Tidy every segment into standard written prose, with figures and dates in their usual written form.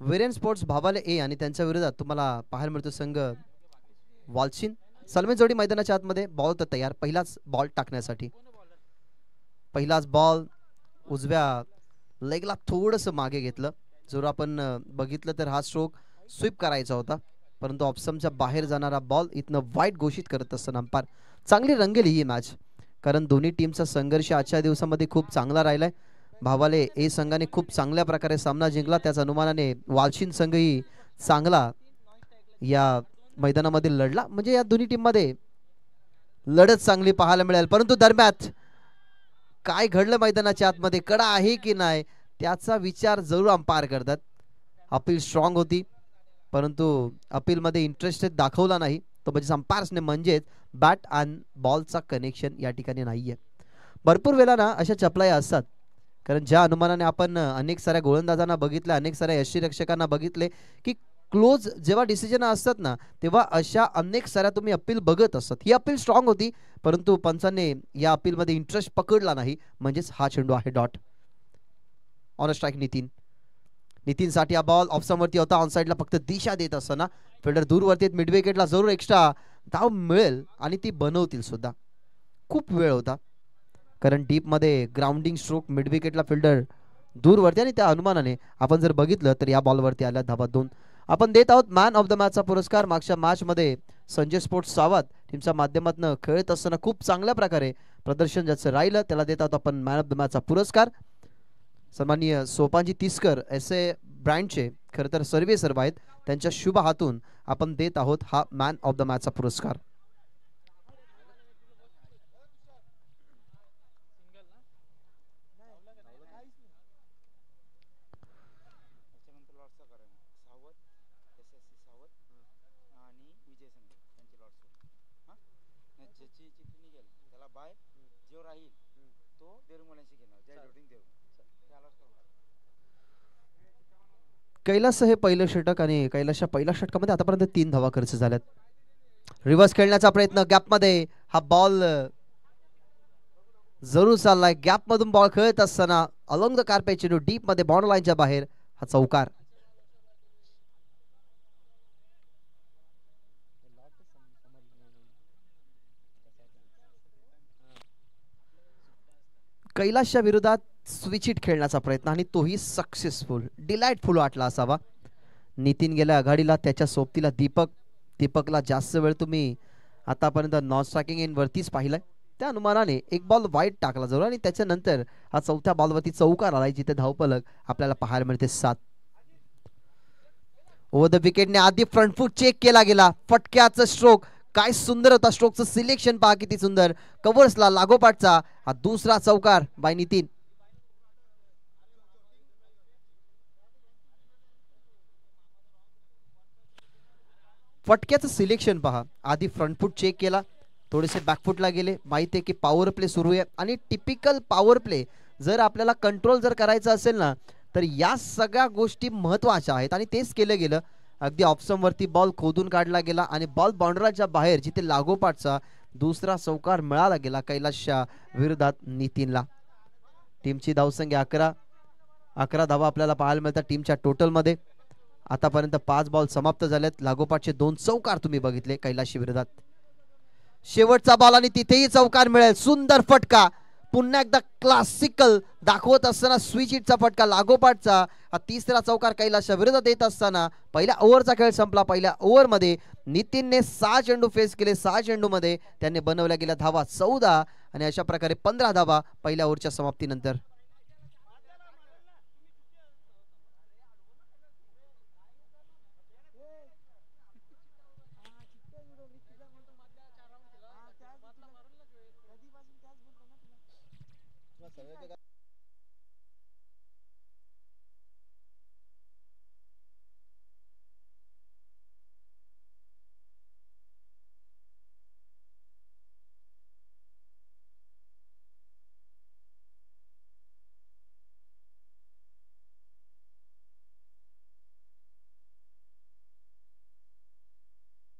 वेरेन sports भावाले ए आणि त्यांच्या विरोधात तुम्हाला पाहायला मिळतो संघ वालचिन. सलमान जोडी मैदानाच्या आतमध्ये बॉल तर तयार, पहिलाच बॉल टाकण्यासाठी. पहिलाच बॉल उजव्या लेगला थोडंसं मागे घेतलं. जर आपण बघितलं तर हा स्ट्रोक स्वीप करायचा होता, परंतु ऑप्शनच्या बाहेर जाणारा बॉल इथनं वाईट घोषित करत असताना अंपायर चांगली रंगेली ही मॅच, कारण दोन्ही टीमचा संघर्ष आजच्या दिवसामध्ये खूप चांगला राहिलाय. भावाले ए संघाने खूप चांगल्या प्रकारे सामना जिंकला, त्याच अनुमानाने वालशिन संघही चांगला या मैदानामध्ये लढला. म्हणजे या दोन्ही टीम मध्ये लढत चांगली पाहायला मिळेल. परंतु दरम्यान काय घडलं मैदानाच्या आतमध्ये, कडा आहे की नाही त्याचा विचार जरूर अंपायर करतात. अपील स्ट्रॉंग होती, परंतु अपील मध्ये इंटरेस्ट दाखवला नाही तो म्हणजे अंपायर्सने, म्हणजेच बॅट अँड बॉलचा कनेक्शन या ठिकाणी नाहीये. भरपूर वेळा ना अशा चपलाई असतात, कारण ज्या अनुमानाने आपण अनेक साऱ्या गोलंदाजांना बघितले, अनेक साऱ्या यष्टीरक्षकांना बघितले की क्लोज जेव्हा डिसिजन असतात ना तेव्हा अशा अनेक साऱ्या तुम्ही अपील बघत असतात. ही अपील स्ट्रॉंग होती, परंतु पंचांनी या अपील मध्ये इंटरेस्ट पकडला नाही, म्हणजेच हा चेंडू आहे डॉट. ऑन स्ट्राईक नितीन साठी हा बॉल ऑफसाइडवरती होता. ऑन साइडला फक्त दिशा देत असताना फिल्डर दूरवरती मिड विकेटला जरूर एक्स्ट्रा धाव मिळेल आणि ती बनवतील सुद्धा. खूप वेळ होता, कारण डीप मध्ये ग्राउंडिंग स्ट्रोक मिड विकेटला फिल्डर दूरवरती, आणि त्या अनुमानाने आपण जर बघितलं तर या बॉलवरती आल्या धावा 2. आपण देत आहोत मॅन ऑफ द मॅचचा पुरस्कार. मागच्या मॅच मध्ये संजय स्पोर्ट्स सावत टीमच्या माध्यमातून खेळत असताना खूप चांगल्या प्रकारे प्रदर्शन ज्याचं राहिलं त्याला देत आहोत आपण मॅन ऑफ द मॅचचा पुरस्कार. सन्माननीय सोपानजी तिसकर एसए ब्रँडचे खरं तर सर्व आहेत, त्यांच्या शुभ हातून आपण देत आहोत हा मॅन ऑफ द मॅचचा पुरस्कार. कैलास हे पहिलं षटक आणि कैलासच्या पहिल्या षटकामध्ये आतापर्यंत 3 धावा खर्च झाल्यात. रिव्हर्स खेळण्याचा प्रयत्न गॅपमध्ये, हा बॉल जरूर चाललाय. गॅप मधून बॉल खेळत असताना अलॉंग द कार्पेट चेंडू डीप मध्ये बॉर्डर लाईनच्या बाहेर, हा चौकार. कैलासच्या विरोधात स्विच इट खेळण्याचा प्रयत्न आणि तोही सक्सेसफुल, डिलाइटफुल वाटला असावा. नितीन गेल्या आघाडीला, त्याच्या सोबतीला दीपकला जास्त वेळ तुम्ही आतापर्यंत नॉन स्ट्रायकिंग इन वरतीच पाहिलाय. त्या अनुमानाने एक बॉल वाईट टाकला जरूर, आणि त्याच्यानंतर हा चौथ्या बॉलवरती चौकार आलाय, जिथे धावफलक आपल्याला पाहायला मिळते 7. ओव्हर द विकेटने आधी फ्रंट फूट चेक केला गेला. फटक्याचं स्ट्रोक, काय सुंदर होता स्ट्रोकचं सिलेक्शन, पहा किती सुंदर. कव्हर्सला लागोपाठचा हा दुसरा चौकार बाय नितीन. फटक्याचं सिलेक्शन पहा, आधी फ्रंट फूट चेक केला, थोडेसे बॅकफुटला गेले. माहिती आहे की पॉवर प्ले सुरू आहे, आणि टिपिकल पॉवर प्ले जर आपल्याला कंट्रोल जर करायचा असेल ना तर या सगळ्या गोष्टी महत्त्वाच्या आहेत, आणि तेच केलं गेलं. अगदी ऑप्शनवरती बॉल खोदून काढला गेला आणि बॉल बाउंड्रीच्या बाहेर, जिथे लागोपाठचा दुसरा चौकार मिळाला गेला कैलासच्या विरोधात नितीनला. टीमची धावसंख्या 11 धावा आपल्याला पाहायला मिळतात टीमच्या टोटलमध्ये. आतापर्यंत 5 बॉल समाप्त झालेत. लागोपाठचे 2 चौकार तुम्ही बघितले कैलासच्या विरोधात. शेवटचा बॉल आणि तिथेही चौकार मिळेल. सुंदर फटका, पुन्हा एकदा क्लासिकल दाखवत असताना स्विच हिटचा फटका लागोपाठचा. हा तिसरा चौकार कैलासच्या विरोधात येत असताना पहिल्या ओव्हरचा खेळ संपला. पहिल्या ओव्हरमध्ये नितीनने 6 चेंडू फेस केले. 6 चेंडूमध्ये त्यांनी बनवल्या गेल्या धावा 14, आणि अशा प्रकारे 15 धावा पहिल्या ओव्हरच्या समाप्तीनंतर.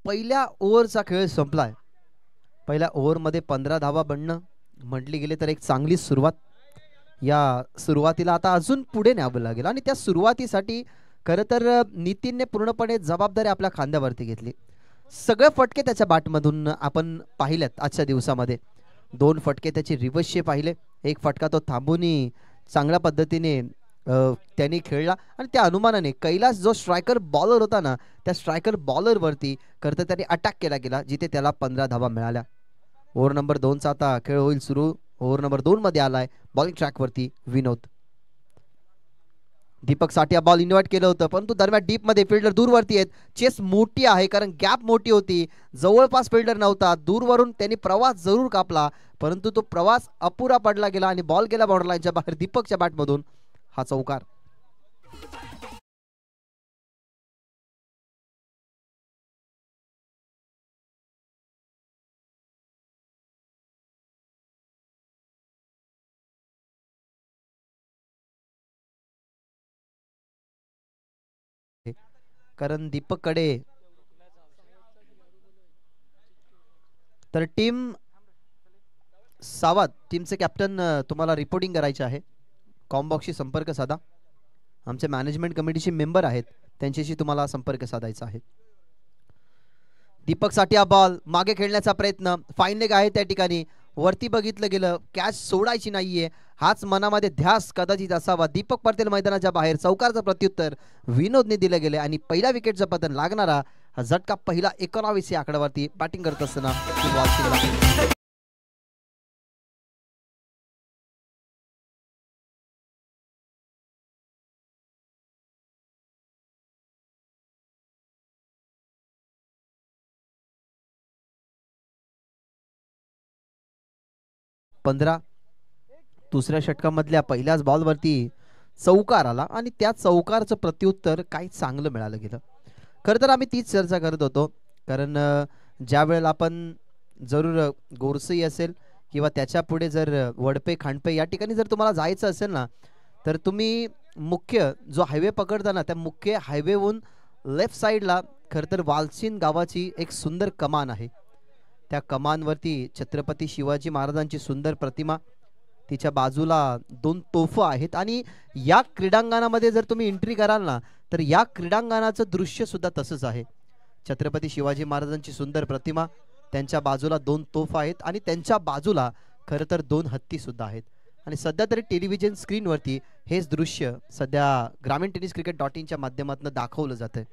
पहिल्या ओव्हरचा खेळ संपलाय. पहिल्या ओव्हरमध्ये 15 धावा बनणं म्हटली गेली तर एक चांगली सुरुवात. या सुरुवातीला आता अजून पुढे न्यावं लागेल, आणि त्या सुरुवातीसाठी खरं तर नितीनने पूर्णपणे जबाबदारी आपल्या खांद्यावरती घेतली. सगळे फटके त्याच्या बॅटमधून आपण पाहिलेत आजच्या दिवसामध्ये. 2 फटके त्याचे रिव्हर्सचे पाहिले, एक फटका तो थांबून चांगल्या पद्धतीने त्यांनी खेळला आणि त्या अनुमानाने कैलास जो स्ट्रायकर बॉलर होता ना, त्या स्ट्रायकर बॉलरवरती खरं तर त्यांनी अटॅक केला गेला, जिथे त्याला 15 धावा मिळाल्या. ओव्हर नंबर 2चा आता खेळ होईल सुरू. ओव्हर नंबर 2 मध्ये आलाय बॉलिंग ट्रॅकवरती विनोद. दीपक साठिया बॉल इन्व्हाइट केलं होतं, परंतु दरम्यान डीप मध्ये फिल्डर दूरवरती आहेत. चेस मोठी आहे कारण गॅप मोठी होती, जवळपास फिल्डर नव्हता. दूरवरून त्यांनी प्रवास जरूर कापला, परंतु तो प्रवास अपुरा पडला गेला आणि बॉल गेला बाउंड्री लाईनच्या बाहेर. दीपकच्या बॅटमधून हा चौकार. कारण दीपककडे तर टीम सावध टीमचे कॅप्टन तुम्हाला रिपोर्टिंग करायचे आहे. कॉमबॉक्सशी संपर्क साधा. आमचे मॅनेजमेंट कमिटीचे मेंबर आहेत, त्यांच्याशी तुम्हाला संपर्क साधायचा आहे. दीपक साठिया बॉल मागे खेळण्याचा प्रयत्न, फाईन लेग आहे त्या ठिकाणी. वरती बघितलं गेलं, कॅच सोडायची नाहीये हाच मनामध्ये ध्यास कदाचित असावा. दीपक पडतील मैदानाच्या बाहेर. चौकारचं प्रत्युत्तर विनोदने दिले गेले आणि पहिल्या विकेटचं पतन लागणारा हा झटका पहिला 19 या आकड्यावरती बॅटिंग करत असताना. 15 दुसऱ्या षटकामधल्या पहिल्याच बॉलवरती चौकार आला आणि त्या चौकारचं प्रत्युत्तर काही चांगलं मिळालं गेलं. खरं तर आम्ही तीच चर्चा करत होतो, कारण ज्या वेळेला आपण जरूर गोरसई असेल किंवा त्याच्या पुढे जर वडपे खांडपे या ठिकाणी जर तुम्हाला जायचं असेल ना, तर तुम्ही मुख्य जो हायवे पकडताना त्या मुख्य हायवेहून लेफ्ट साईडला खरं तर वालसीन गावाची एक सुंदर कमान आहे. त्या कमानवरती छत्रपती शिवाजी महाराजांची सुंदर प्रतिमा, तिच्या बाजूला 2 तोफा आहेत आणि या क्रीडांगणामध्ये जर तुम्ही एंट्री कराल ना, तर या क्रीडांगणाचं दृश्य सुद्धा तसंच आहे. छत्रपती शिवाजी महाराजांची सुंदर प्रतिमा, त्यांच्या बाजूला 2 तोफा आहेत आणि त्यांच्या बाजूला खरं तर 2 हत्ती सुद्धा आहेत. आणि सध्या तरी टेलिव्हिजन स्क्रीनवरती हेच दृश्य सध्या ग्रामीण टेनिस क्रिकेट .inच्या माध्यमातून दाखवलं जातंय.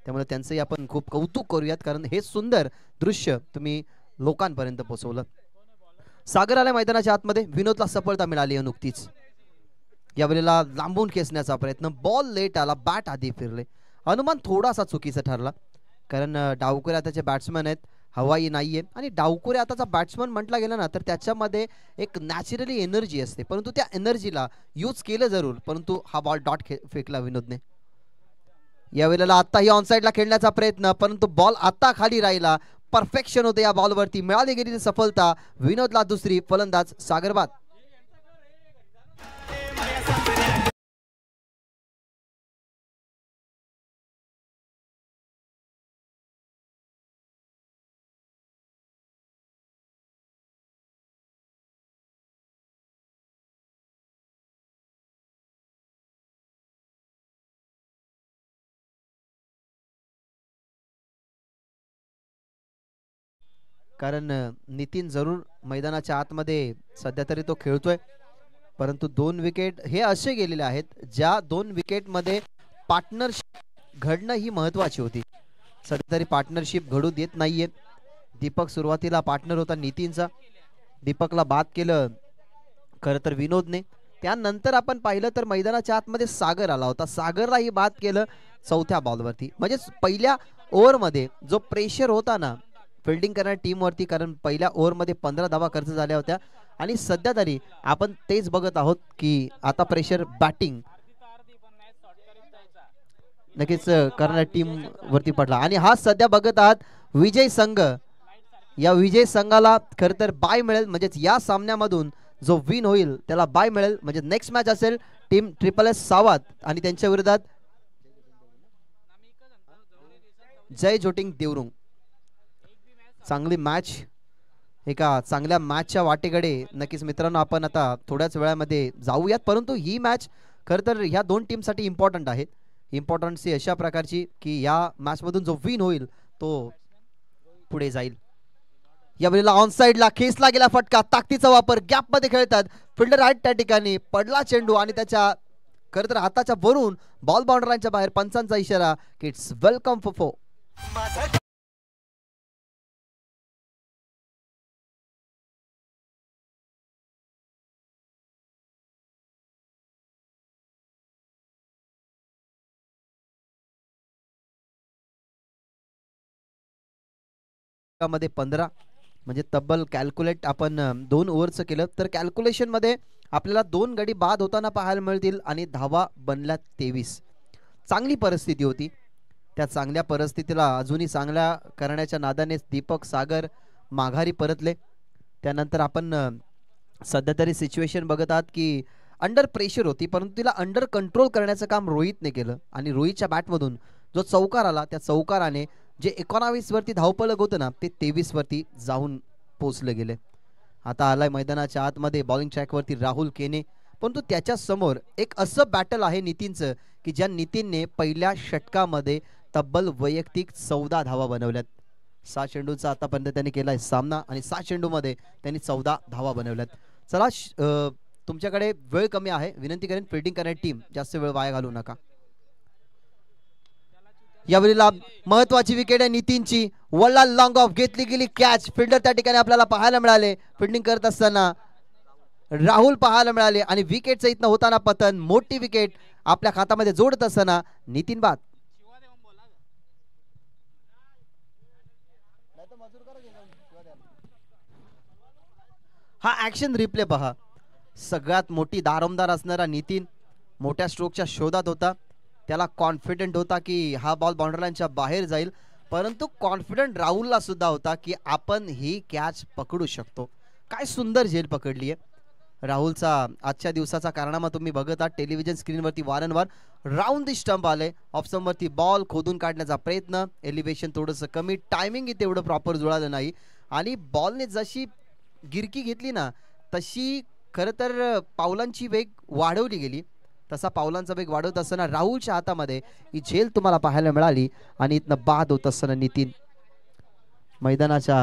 त्यामुळे त्यांचंही आपण खूप कौतुक करूयात, कारण हे सुंदर दृश्य तुम्ही लोकांपर्यंत पोहोचवलं. सागर आल्या मैदानाच्या आतमध्ये. विनोदला सफलता मिळाली नुकतीच. यावेळेला लांबून खेचण्याचा प्रयत्न, बॉल लेट आला, बॅट आधी फिरले. अनुमान थोडासा चुकीचा ठरला, कारण डावकुरे आताचे बॅट्समन आहेत, हवाई नाहीये. आणि डावकुरे आताचा बॅट्समन म्हटला गेला ना, तर त्याच्यामध्ये एक नॅचरली एनर्जी असते, परंतु त्या एनर्जीला यूज केलं जरूर, परंतु हा बॉल डॉट फेकला विनोदने. यावेळेला आताही ऑनसाइडला खेळण्याचा प्रयत्न, परंतु बॉल आता खाली राहिला. परफेक्शन होते या बॉलवरती, मिळाली गेलेली सफलता. विनोदला दुसरी, फलंदाज सागर बाद. कारण नितीन जरूर मैदानाच्या आतमध्ये सध्या तरी तो खेळतोय, परंतु 2 विकेट हे असे गेलेले आहेत ज्या 2 विकेटमध्ये पार्टनरशिप घडणं ही महत्वाची होती. सध्या तरी पार्टनरशिप घडू देत नाहीये. दीपक सुरुवातीला पार्टनर होता नितीनचा, दीपकला बाद केलं खरं तर विनोदने. त्यानंतर आपण पाहिलं तर मैदानाच्या आतमध्ये सागर आला होता, सागरलाही बाद केलं 4थ्या बॉलवरती. म्हणजे पहिल्या ओव्हरमध्ये जो प्रेशर होता ना फिल्डिंग करणाऱ्या टीमवरती, कारण पहिल्या ओव्हरमध्ये 15 धावा खर्च झाल्या होत्या आणि सध्या तरी आपण तेच बघत आहोत की आता प्रेशर बॅटिंग नक्कीच करणाऱ्या टीम वरती पडला. आणि हा सध्या बघत आहात विजय संघ, या विजय संघाला खरं तर बाय मिळेल, म्हणजेच या सामन्यामधून जो विन होईल त्याला बाय मिळेल. म्हणजे नेक्स्ट मॅच असेल टीम SSS सावध आणि त्यांच्या विरोधात जय जोटिंग देवरुंग. चांगली मॅच, एका चांगल्या मॅचच्या वाटेकडे नक्कीच मित्रांनो आपण आता थोड्याच वेळामध्ये जाऊयात. परंतु ही मॅच खरं तर ह्या 2 टीमसाठी इम्पॉर्टंट आहे. इम्पॉर्टन्सी अशा प्रकारची की या मॅच मधून जो विन होईल तो पुढे जाईल. या वेळेला ऑन साइडला खेचला गेला फटका, ताकदीचा वापर, गॅप मध्ये खेळतात, फिल्डर आहेत त्या ठिकाणी, पडला चेंडू आणि त्याच्या खरं तर हाताच्या वरून बॉल बाउंड्री लाईनच्या बाहेर. पंचांचा इशारा की इट्स वेलकम फॉर 4. मध्ये 15 म्हणजे तब्बल कॅल्क्युलेट आपण 2 ओव्हरचं केलं तर कॅल्क्युलेशन मध्ये आपल्याला 2 गडी बाद होताना पाहायला मिळतील आणि धावा बनल्या 23. चांगली परिस्थिती होती. त्या चांगल्या परिस्थितीला अजूनही चांगल्या करण्याच्या नादाने दीपक सागर माघारी परतले. त्यानंतर आपण सध्या तरी सिच्युएशन बघत आहात की अंडर प्रेशर होती, परंतु तिला अंडर कंट्रोल करण्याचं काम रोहितने केलं आणि रोहितच्या बॅटमधून जो चौकार आला त्या चौकाराने जे 19 वरती धावपलक होतं ना ते 23 वरती जाऊन पोचले गेले. आता आलाय मैदानाच्या आतमध्ये बॉलिंग ट्रॅकवरती राहुल केने, परंतु त्याच्या समोर एक असं बॅटल आहे नितीनचं की ज्या नितीनने पहिल्या षटकामध्ये तब्बल वैयक्तिक 14 धावा बनवल्यात. 6 चेंडूचा आतापर्यंत त्यांनी केलाय सामना आणि 6 चेंडूमध्ये त्यांनी 14 धावा बनवल्यात. चला तुमच्याकडे वेळ कमी आहे, विनंती करेन फिल्डिंग करणारी टीम जास्त वेळ वाया घालू नका. यावेळेला महत्वाची विकेट आहे नितीनची, वल्ला लॉंग ऑफ घेतली गेली कॅच. फिल्डर त्या ठिकाणी आपल्याला पाहायला मिळाले, फिल्डिंग करत असताना राहुल पाहायला मिळाले आणि विकेटचं इथनं होताना पतन. मोठी विकेट आपल्या खात्यामध्ये जोडत असताना नितीन बाद. हा ऍक्शन रिप्ले पहा. सगळ्यात मोठी दारोमदार असणारा नितीन मोठ्या स्ट्रोकच्या शोधात होता. त्याला कॉन्फिडंट होता की हा बॉल बाउंड्री लाईनच्या बाहेर जाईल, परंतु कॉन्फिडंट राहुलला सुद्धा होता की आपण ही कॅच पकडू शकतो. काय सुंदर झेल पकडली आहे राहुलचा. आजच्या दिवसाचा कारनामा तुम्ही बघत आहात टेलिव्हिजन स्क्रीनवरती. वारंवार राऊंड दी स्टंप आले, ऑफ स्टंपवरती बॉल खोदून काढण्याचा प्रयत्न, एलिव्हेशन थोडंसं कमी, टायमिंग तेवढं प्रॉपर जुळालं नाही आणि बॉलने जशी गिरकी घेतली ना तशी खरं तर पावलांची वेग वाढवली गेली. तसा पावलांचा वेग वाढवत असताना राहुलच्या हातामध्ये ही झेल तुम्हाला पाहायला मिळाली आणि इथनं बाद होत असताना नितीन. मैदानाच्या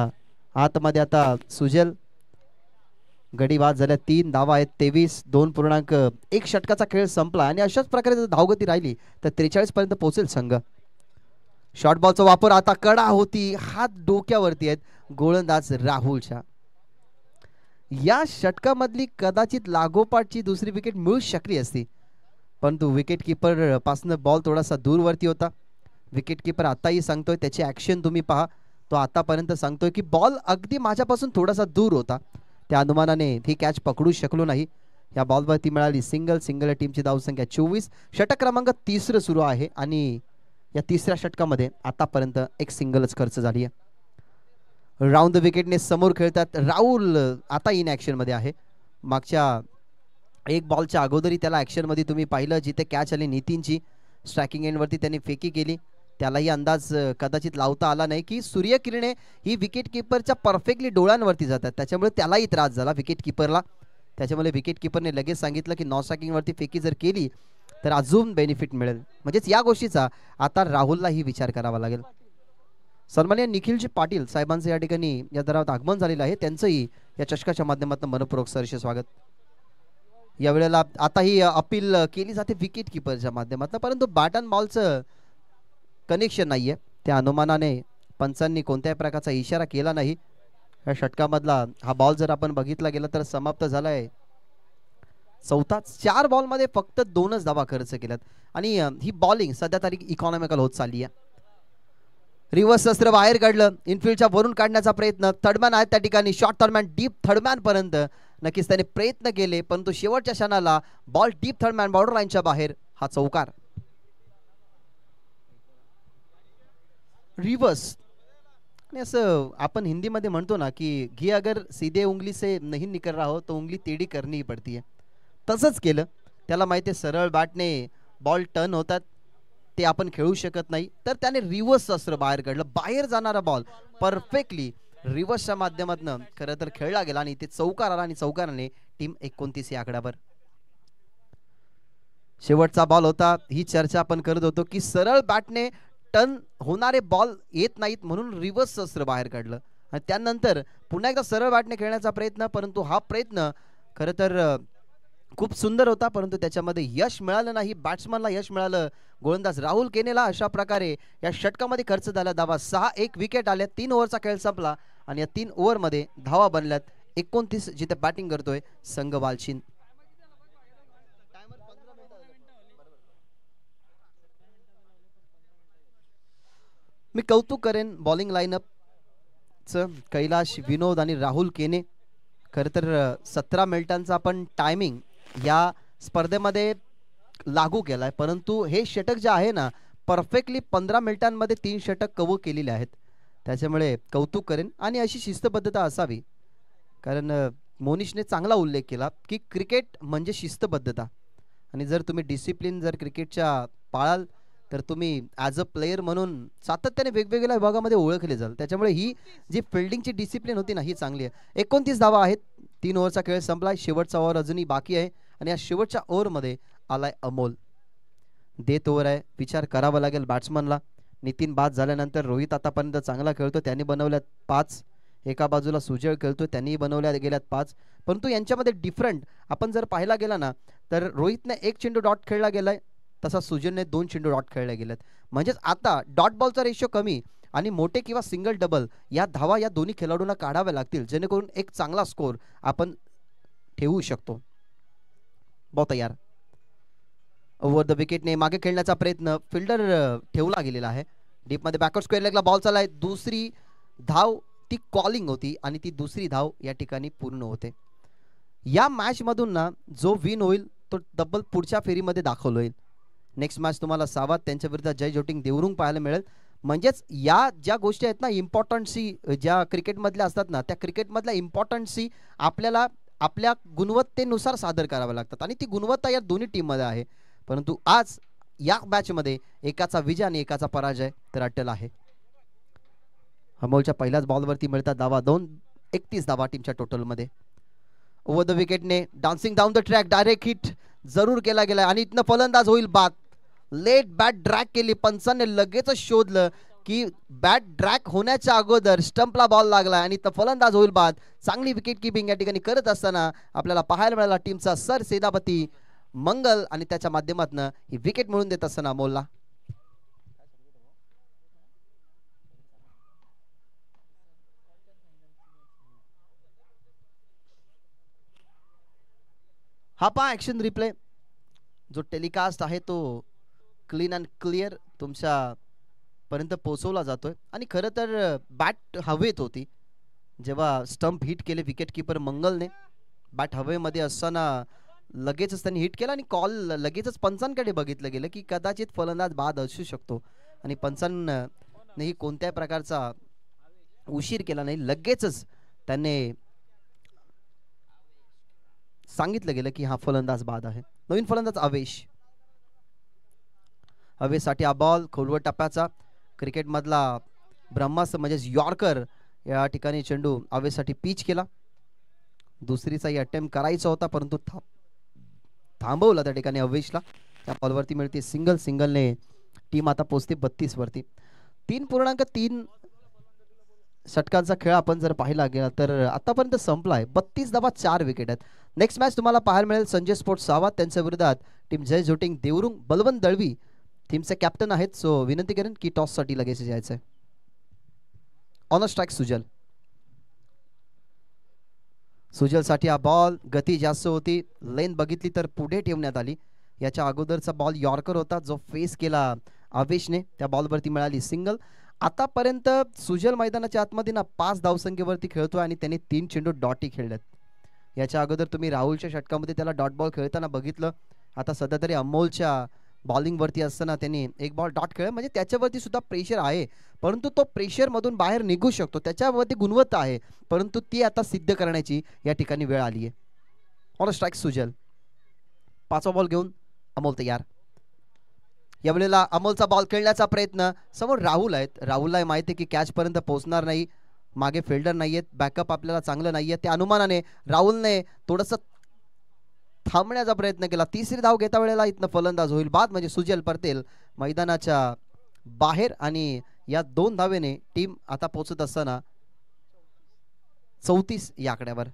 आतमध्ये आता सुजल गडी बाद झाल्या, 3 धावा आहेत, 23 2.1 षटकाचा खेळ संपला आणि अशाच प्रकारे धावगती राहिली तर 43 पर्यंत पोहोचेल संघ. शॉर्ट बॉलचा वापर, आता कडा होती, हात डोक्यावरती आहेत गोलंदाज राहुलच्या. या षटकामधली कदाचित लागोपाठची दुसरी विकेट मिळू शकली असती, परंतु विकेट किपर पासून बॉल थोडासा दूरवरती होता. विकेट किपर आताही सांगतोय, त्याची ऍक्शन तुम्ही पहा, तो आतापर्यंत सांगतोय की बॉल अगदी माझ्यापासून थोडासा दूर होता, त्या अनुमानाने ही कॅच पकडू शकलो नाही. या बॉलवरती मिळाली सिंगल. सिंगल टीमची धावसंख्या 24. षटक क्रमांक 3 सुरू आहे आणि या 3ऱ्या षटकामध्ये आतापर्यंत एक सिंगलच खर्च झाली आहे. राऊंड द विकेटने समोर खेळतात राहुल, आता इन ऍक्शन मध्ये आहे. मागच्या एक बॉलच्या अगोदरी त्याला ऍक्शन मध्ये तुम्ही पाहिलं जिथे कॅच आली नितीनची, स्ट्रायकिंग एंड वरती त्यांनी फेकी केली. त्यालाही अंदाज कदाचित लावता आला नाही की सूर्यकिरणे ही विकेट किपरच्या परफेक्टली डोळ्यांवरती जातात, त्याच्यामुळे त्यालाही त्रास झाला विकेट किपरला. त्याच्यामुळे विकेट किपरने लगेच सांगितलं की नॉन स्ट्रायकिंग वरती फेकी जर केली तर अजून बेनिफिट मिळेल. म्हणजेच या गोष्टीचा आता राहुललाही विचार करावा लागेल. सन्माननीय निखिलजी पाटील साहेबांचं या ठिकाणी या दरात आगमन झालेलं आहे, त्यांचंही या चषकाच्या माध्यमातून मनपूर्वक सहर्ष स्वागत. या वेळेला आता ही अपील केली जाते विकेट किपरच्या माध्यमातून, परंतु बॅट अँड बॉलचं कनेक्शन नाहीये, त्या अनुमानाने पंचांनी कोणत्याही प्रकारचा इशारा केला नाही. या षटकामधला हा बॉल जर आपण बघितला गेला तर समाप्त झालाय. 4 बॉलमध्ये फक्त 2च धावा खर्च केल्यात आणि ही बॉलिंग सध्या तरी इकॉनॉमिकल होत चालली आहे. रिव्हर्स अस्त्र बाहेर काढलं, इनफिल्डच्या वरून काढण्याचा प्रयत्न, थर्डमॅन आहेत त्या ठिकाणी, शॉर्ट थर्डमॅन डीप थर्डमॅन पर्यंत नक्कीच त्याने प्रयत्न केले, परंतु शेवटच्या क्षणाला बॉल डीप थर्डमॅन बॉर्डर लाईनच्या बाहेर. हा चौकार. रिव्हर्स आणि असं आपण हिंदीमध्ये म्हणतो ना की घी अगर सीधे उंगली से नहीं निकल रहा हो तो उंगली टेढ़ी करनी ही पड़ती है, तसंच केलं. त्याला माहिती आहे सरळ बॅटने बॉल टर्न होतात, ते आपण खेळू शकत नाही, तर त्याने रिव्हर्स अस्त्र बाहेर काढलं. बाहेर जाणारा बॉल परफेक्टली रिव्हर्सच्या माध्यमातून खरं तर खेळला गेला आणि ते चौकार आला आणि चौकाराने टीम 29 या आकड्यावर. शेवटचा बॉल होता. ही चर्चा आपण करत होतो की सरळ बॅटने टर्न होणारे बॉल येत नाहीत म्हणून रिव्हर्स शस्त्र बाहेर काढलं आणि त्यानंतर पुन्हा एकदा सरळ बॅटने खेळण्याचा प्रयत्न, परंतु हा प्रयत्न खरं तर खूप सुंदर होता, परंतु त्याच्यामध्ये यश मिळालं नाही. बॅट्समनला यश मिळालं गोलंदाज राहुल केनेला. अशा प्रकारे या षटकामध्ये खर्च झाला धावा. 6-1 विकेट आल्या. 3 ओव्हरचा खेळ संपला आणि या 3 ओव्हरमध्ये धावा बनल्यात 29. जिथे बॅटिंग करतोय संघ वालशिन. मी कौतुक करेन बॉलिंग लाईनअपचं. कैलाश, विनोद आणि राहुल केने. खरं तर 17 मिनिटांचा आपण टायमिंग या स्पर्धेमध्ये लागू केलाय, परंतु हे षटक जे आहे ना परफेक्टली 15 मिनिटांमध्ये 3 षटक कव्हर केलेले आहेत. त्याच्यामुळे कौतुक करेन आणि अशी शिस्तबद्धता असावी. कारण मोनिशने चांगला उल्लेख केला की क्रिकेट म्हणजे शिस्तबद्धता आणि जर तुम्ही डिसिप्लिन जर क्रिकेटच्या पाळाल तर तुम्ही ॲज अ प्लेयर म्हणून सातत्याने वेगवेगळ्या विभागामध्ये ओळखले जाल. त्याच्यामुळे ही जी फिल्डिंगची डिसिप्लिन होती ना ही चांगली आहे. 29 धावा आहेत. 3 ओव्हरचा खेळ संपलाय. शेवटचा ओव्हर अजूनही बाकी आहे आणि या शेवटच्या ओव्हरमध्ये आलाय अमोल. देत ओव्हर आहे. विचार करावा लागेल बॅट्समनला. नितीन बाद झाल्यानंतर रोहित आतापर्यंत चांगला खेळतो, त्यांनी बनवल्यात 5. एका बाजूला सुजय खेळतो, त्यांनी बनवल्या गेल्यात 5. परंतु यांच्यामध्ये डिफरंट आपण जर पाहायला गेला ना तर रोहितने 1 चेंडू डॉट खेळला गेलाय, तसा सुजनने 2 चेंडू डॉट खेळले गेलेत. म्हणजेच आता डॉट बॉलचा रेशिओ कमी आणि मोठे किंवा सिंगल डबल या धावा या दोन्ही खेळाडूंना काढाव्या लागतील, जेणेकरून एक चांगला स्कोर आपण ठेवू शकतो. बहुत तयार. ओव्हर द विकेटने मागे खेळण्याचा प्रयत्न, फिल्डर ठेवला गेलेला आहे. डीपमध्ये बॅकवर्ड स्क्वेअर लेगला बॉल चाललाय. दुसरी धाव ती कॉलिंग होती आणि ती दुसरी धाव या ठिकाणी पूर्ण होते. या मॅच मधून ना जो विन होईल तो डबल पुढच्या फेरीमध्ये दाखवलं होईल. नेक्स्ट मॅच तुम्हाला सावध त्यांच्या विरुद्ध जय जोटिंग देवरुंग पाहायला मिळेल. म्हणजेच या ज्या गोष्टी आहेत ना इम्पॉर्टन्सी ज्या क्रिकेटमधल्या असतात ना त्या क्रिकेटमधल्या इम्पॉर्टन्सी आपल्याला आपल्या गुणवत्तेनुसार सादर कराव्या लागतात आणि ती गुणवत्ता या दोन्ही टीममध्ये आहे. परंतु आज या मॅचमध्ये एकाचा विजय आणि एकाचा पराजय तर अट्टल आहे. अमोलच्या पहिल्याच बॉलवरती मिळतात धावा. 31 धावा टीमच्या टोटलमध्ये. ओव्हर द विकेटने dancing down the track direct hit जरूर केला गेला आणि इथनं फलंदाज होईल बाद. लेट बॅट ड्रॅग केली. पंचांनी लगेच शोधलं की बॅट ड्रॅग होण्याच्या अगोदर स्टंपला बॉल लागला आणि इथं फलंदाज होईल बाद. चांगली विकेट किपिंग या ठिकाणी करत असताना आपल्याला पाहायला मिळाला टीमचा सर सेनापती मंगल आणि त्याच्या माध्यमातून ही विकेट मिळून देत असताना अमोलला. हा पहा ॲक्शन रिप्ले जो टेलिकास्ट आहे तो क्लीन अँड क्लिअर तुमच्या पर्यंत पोहोचवला जातोय आणि खरं तर बॅट हवेत होती जेव्हा स्टंप हिट केले विकेट किपर मंगलने. बॅट हवेमध्ये असताना लगेचच त्यांनी हिट केला आणि कॉल लगेचच पंचांकडे बघितलं गेलं की कदाचित फलंदाज बाद असू शकतो आणि पंचांनीही कोणत्याही प्रकारचा उशीर केला नाही. लगेचच त्यांनी सांगितलं गेलं की हा फलंदाज बाद आहे. नवीन फलंदाज अवेश. अवेशसाठी हा बॉल खोलवर टप्प्याचा क्रिकेटमधला ब्रह्मास्त्र म्हणजेच यॉर्कर या ठिकाणी चेंडू अवेशसाठी पिच केला. दुसरीचाही अटेम्प्ट करायचा होता परंतु थांबवला त्या ठिकाणी अवेशला. त्या बॉलवरती मिळते सिंगल. सिंगलने टीम आता पोहोचते 32 वरती. 3.3 षटकांचा खेळ आपण जर पाहिला गेला तर आतापर्यंत संपला आहे. 32 धावा 4 विकेट आहेत. नेक्स्ट मॅच तुम्हाला पाहायला मिळेल संजय स्पोर्ट्स सावध त्यांच्या विरोधात टीम जय जोटिंग देवरुंग. बलवंत दळवी टीमचे कॅप्टन आहेत. सो विनंती करेन की टॉस साठी लगेच जायचं आहे. ऑन अ स्ट्राईक सुजल. सुजल साठी हा बॉल गती जास्त होती. लेन बघितली तर पुढे ठेवण्यात आली. याच्या अगोदरचा बॉल यॉर्कर होता जो फेस केला अवेशने. त्या बॉलवरती मिळाली सिंगल. आतापर्यंत सुजल मैदानाच्या आतमध्ये ना 5 धावसंख्येवरती खेळतोय आणि त्याने 3 चेंडू डॉटी खेळलेत. याच्या अगोदर तुम्ही राहुलच्या षटकामध्ये त्याला डॉट बॉल खेळताना बघितलं. आता सध्या तरी अमोलच्या बॉलिंगवरती असताना त्यांनी एक बॉल डॉट खेळ म्हणजे त्याच्यावरती सुद्धा प्रेशर आहे परंतु तो प्रेशर मधून बाहेर निघू शकतो. त्याच्यावरती गुणवत्ता आहे परंतु ती आता सिद्ध करण्याची या ठिकाणी वेळ आली आहे. On a strike Sujal. 5वा बॉल घेऊन अमोल तयार. यावेळेला अमोलचा बॉल खेळण्याचा प्रयत्न. समोर राहुल आहेत. राहुलला माहिती आहे की कॅच पर्यंत पोहोचणार नाही. मागे फिल्डर नाहीयेत. बॅकअप आपल्याला चांगलं नाहीये. त्या अनुमानाने राहुलने थोडंसं थांबण्याचा प्रयत्न केला. तिसरी धाव घेता वेळेला इथनं फलंदाज होईल बाद, म्हणजे सुजल पटेल मैदानाच्या बाहेर. आणि या 2 धावेने टीम आता पोहोचत असताना 34 या आकड्यावर.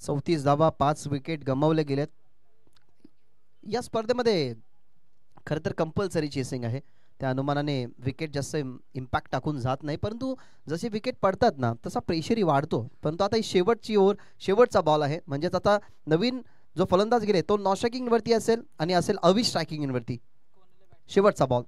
चौतीस धावा, 5 विकेट गमावले गेलेत. या स्पर्धेमध्ये खरं तर कंपल्सरी चेसिंग आहे, त्या अनुमानाने विकेट जास्त इम्पॅक्ट टाकून जात नाही, परंतु जसे विकेट पडतात ना तसा प्रेशरही वाढतो. परंतु आता ही शेवटची ओव्हर, शेवटचा बॉल आहे, म्हणजेच आता नवीन जो फलंदाज गेले तो नॉन स्ट्रायकिंगवरती असेल आणि असेल अविश स्ट्रायकिंगवरती. शेवटचा बॉल,